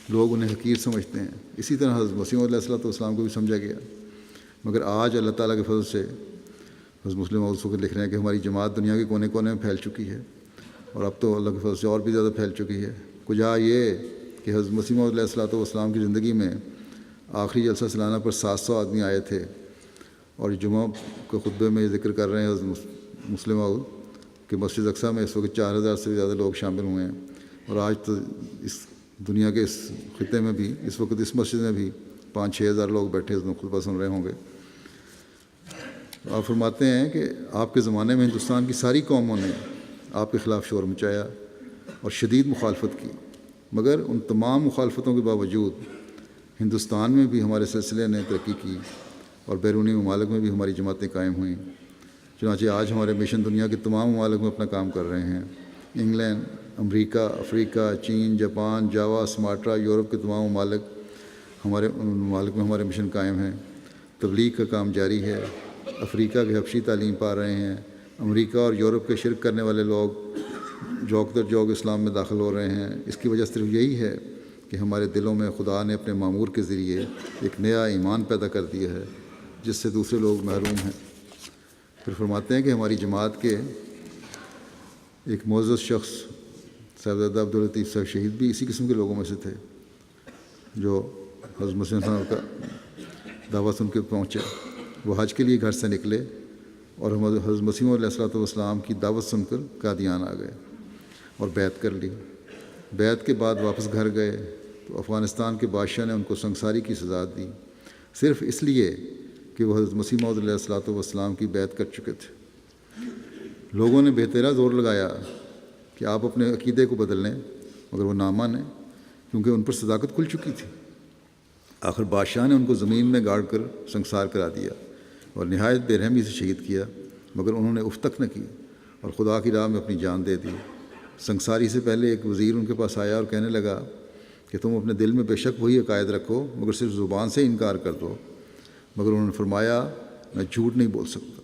لوگ انہیں حقیر سمجھتے ہیں۔ اسی طرح حضرت مسیح علیہ السلام کو بھی سمجھا گیا، مگر آج اللہ تعالیٰ کے فضل سے حضرت مسلم موعود فقط لکھ رہے ہیں کہ ہماری جماعت دنیا کے کونے کونے میں پھیل چکی ہے، اور اب تو اللہ کے فضل سے اور بھی زیادہ پھیل چکی ہے۔ کجا یہ کہ حضرت مسیح موعود علیہ السلام کی زندگی میں آخری جلسہ سالانہ پر 700 آدمی آئے تھے، اور جمعہ کے خطبے میں یہ ذکر کر رہے ہیں حضرت مسلم موعود کہ مسجد اقصیٰ میں اس وقت 4000 سے زیادہ لوگ شامل ہوئے ہیں، اور آج تو اس دنیا کے اس خطے میں بھی اس وقت اس مسجد میں بھی 5-6 ہزار لوگ بیٹھے خطبہ سن رہے ہوں گے۔ آپ فرماتے ہیں کہ آپ کے زمانے میں ہندوستان کی ساری قوموں نے آپ کے خلاف شور مچایا اور شدید مخالفت کی، مگر ان تمام مخالفتوں کے باوجود ہندوستان میں بھی ہمارے سلسلے نے ترقی کی اور بیرونی ممالک میں بھی ہماری جماعتیں قائم ہوئیں۔ چنانچہ آج ہمارے مشن دنیا کے تمام ممالک میں اپنا کام کر رہے ہیں۔ انگلینڈ، امریکہ، افریقہ، چین، جاپان، جاوا، سماٹرا، یورپ کے تمام ممالک ممالک میں ہمارے مشن قائم ہیں۔ تبلیغ کا کام جاری ہے۔ افریقہ کے حبشی تعلیم پا رہے ہیں۔ امریکہ اور یورپ کے شرک کرنے والے لوگ جوک در جوک اسلام میں داخل ہو رہے ہیں۔ اس کی وجہ صرف یہی ہے کہ ہمارے دلوں میں خدا نے اپنے معمور کے ذریعے ایک نیا ایمان پیدا کر دیا ہے جس سے دوسرے لوگ محروم ہیں۔ پھر فرماتے ہیں کہ ہماری جماعت کے ایک معزز شخص صاحبزادہ عبداللطیف صاحب شہید بھی اسی قسم کے لوگوں میں سے تھے جو حضرت مسیح صاحب کا دعوت سن کے پہنچے۔ وہ حج کے لیے گھر سے نکلے اور حضرت مسیح علیہ السلام کی دعوت سن کر قادیان آ گئے اور بیعت کر لی۔ بیعت کے بعد واپس گھر گئے تو افغانستان کے بادشاہ نے ان کو سنگساری کی سزا دی، صرف اس لیے کہ وہ حضرت مسیح موعود علیہ السلام کی بیعت کر چکے تھے۔ لوگوں نے بہترا زور لگایا کہ آپ اپنے عقیدے کو بدل لیں، مگر وہ نہ مانے کیونکہ ان پر صداقت کھل چکی تھی۔ آخر بادشاہ نے ان کو زمین میں گاڑ کر سنگسار کرا دیا اور نہایت بے رحمی سے شہید کیا، مگر انہوں نے اف تک نہ کی اور خدا کی راہ میں اپنی جان دے دی۔ سنگساری سے پہلے ایک وزیر ان کے پاس آیا اور کہنے لگا کہ تم اپنے دل میں بے شک وہی عقائد رکھو مگر صرف زبان سے انکار کر دو، مگر انہوں نے فرمایا میں جھوٹ نہیں بول سکتا۔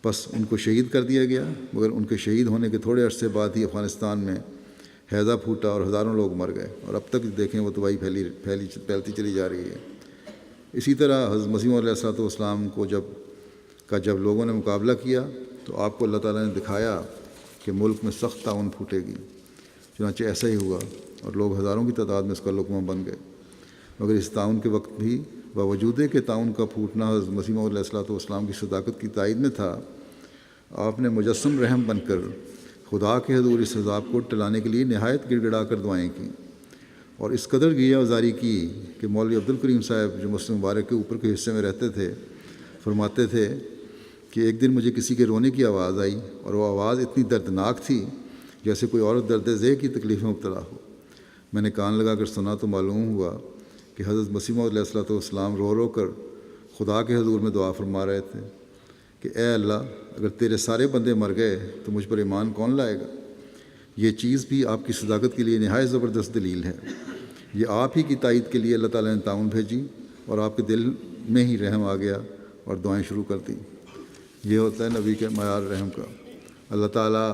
بس ان کو شہید کر دیا گیا، مگر ان کے شہید ہونے کے تھوڑے عرصے بعد ہی افغانستان میں ہیضہ پھوٹا اور ہزاروں لوگ مر گئے، اور اب تک دیکھیں وہ تباہی پھیلتی چلی جا رہی ہے۔ اسی طرح حضرت مسیح علیہ السلام کو جب لوگوں نے مقابلہ کیا تو آپ کو اللہ تعالیٰ نے دکھایا کہ ملک میں سخت تعاون پھوٹے گی، چنانچہ ایسا ہی ہوا اور لوگ ہزاروں کی تعداد میں اس کا لقمہ بن گئے۔ مگر اس تعاون کے وقت بھی باوجود کہ تعاون کا پھوٹنا حضرت مسیح علیہ السلام کی صداقت کی تائید میں تھا، آپ نے مجسم رحم بن کر خدا کے حضور اس عذاب کو ٹلانے کے لیے نہایت گڑ گڑا کر دعائیں کیں، اور اس قدر گریہ وزاری کی کہ مولوی عبدالکریم صاحب جو مسلم مبارک کے اوپر کے حصے میں رہتے تھے فرماتے تھے کہ ایک دن مجھے کسی کے رونے کی آواز آئی اور وہ آواز اتنی دردناک تھی جیسے کوئی عورت درد ذیل کی تکلیف میں مبتلا ہو۔ میں نے کان لگا کر سنا تو معلوم ہوا کہ حضرت مسیح علیہ السلام رو رو کر خدا کے حضور میں دعا فرما رہے تھے کہ اے اللہ، اگر تیرے سارے بندے مر گئے تو مجھ پر ایمان کون لائے گا؟ یہ چیز بھی آپ کی صداقت کے لیے نہایت زبردست دلیل ہے۔ یہ آپ ہی کی تائید کے لیے اللہ تعالیٰ نے تعاون بھیجی اور آپ کے دل میں ہی رحم آ گیا اور دعائیں شروع کر دیں۔ یہ ہوتا ہے نبی کے معیار رحم کا۔ اللہ تعالیٰ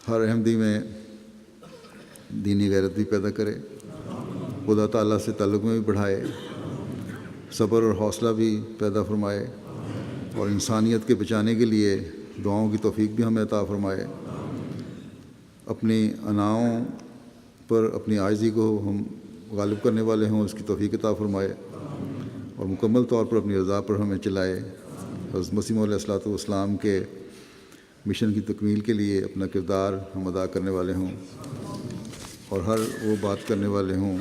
ہر احمدی میں دینی غیرت بھی پیدا کرے، خدا تعالیٰ سے تعلق میں بھی بڑھائے، صبر اور حوصلہ بھی پیدا فرمائے، اور انسانیت کے بچانے کے لیے دعاؤں کی توفیق بھی ہمیں عطا فرمائے۔ اپنی اناؤں پر اپنی عاجزی کو ہم غالب کرنے والے ہوں، اس کی توفیق عطا فرمائے، اور مکمل طور پر اپنی رضا پر ہمیں چلائے۔ حضرت مسیح علیہ السلام کے مشن کی تکمیل کے لیے اپنا کردار ہم ادا کرنے والے ہوں، اور ہر وہ بات کرنے والے ہوں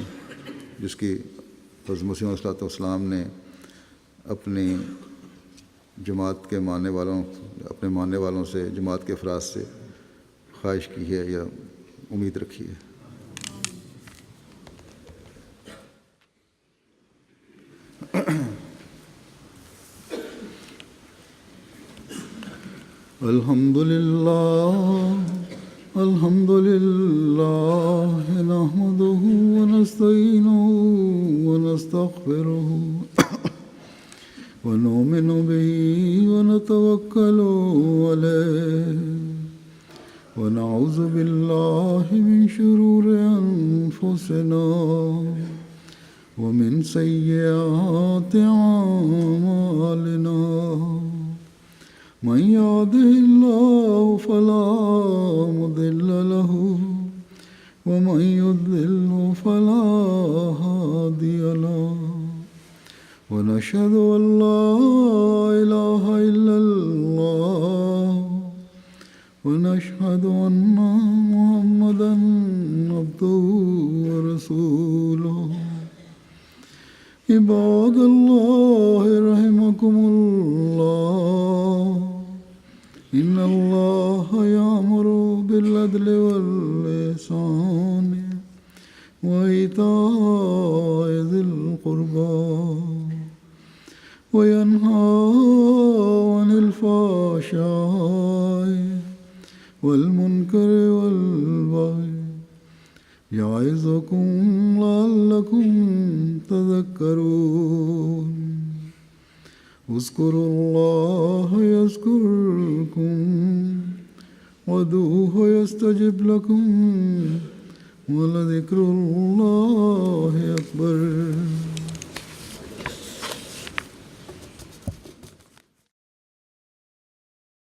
جس کی حضرت مسیح علیہ السلام نے اپنی جماعت کے اپنے ماننے والوں سے، جماعت کے افراد سے خواہش کی ہے یا امید رکھی ہے۔ الحمد للہ الحمد لله نحمده ونستعينه ونستغفره ونؤمن به ونتوكل عليه ونعوذ بالله من شرور أنفسنا ومن سيئات أعمالنا من يهده الله فلا مضل له ومن يضلل فلا هادي له ونشهد أن لا إله إلا الله ونشهد أن محمدا عبده ورسوله عباد الله رحمكم الله إن الله يأمر بالعدل والإحسان وإيتاء ذي القربى وينهى عن الفحشاء والمنكر والبغي يعظكم لعلكم تذكرون اذكروا الله يذكركم وادعوه يستجب لكم ولذكر الله أكبر.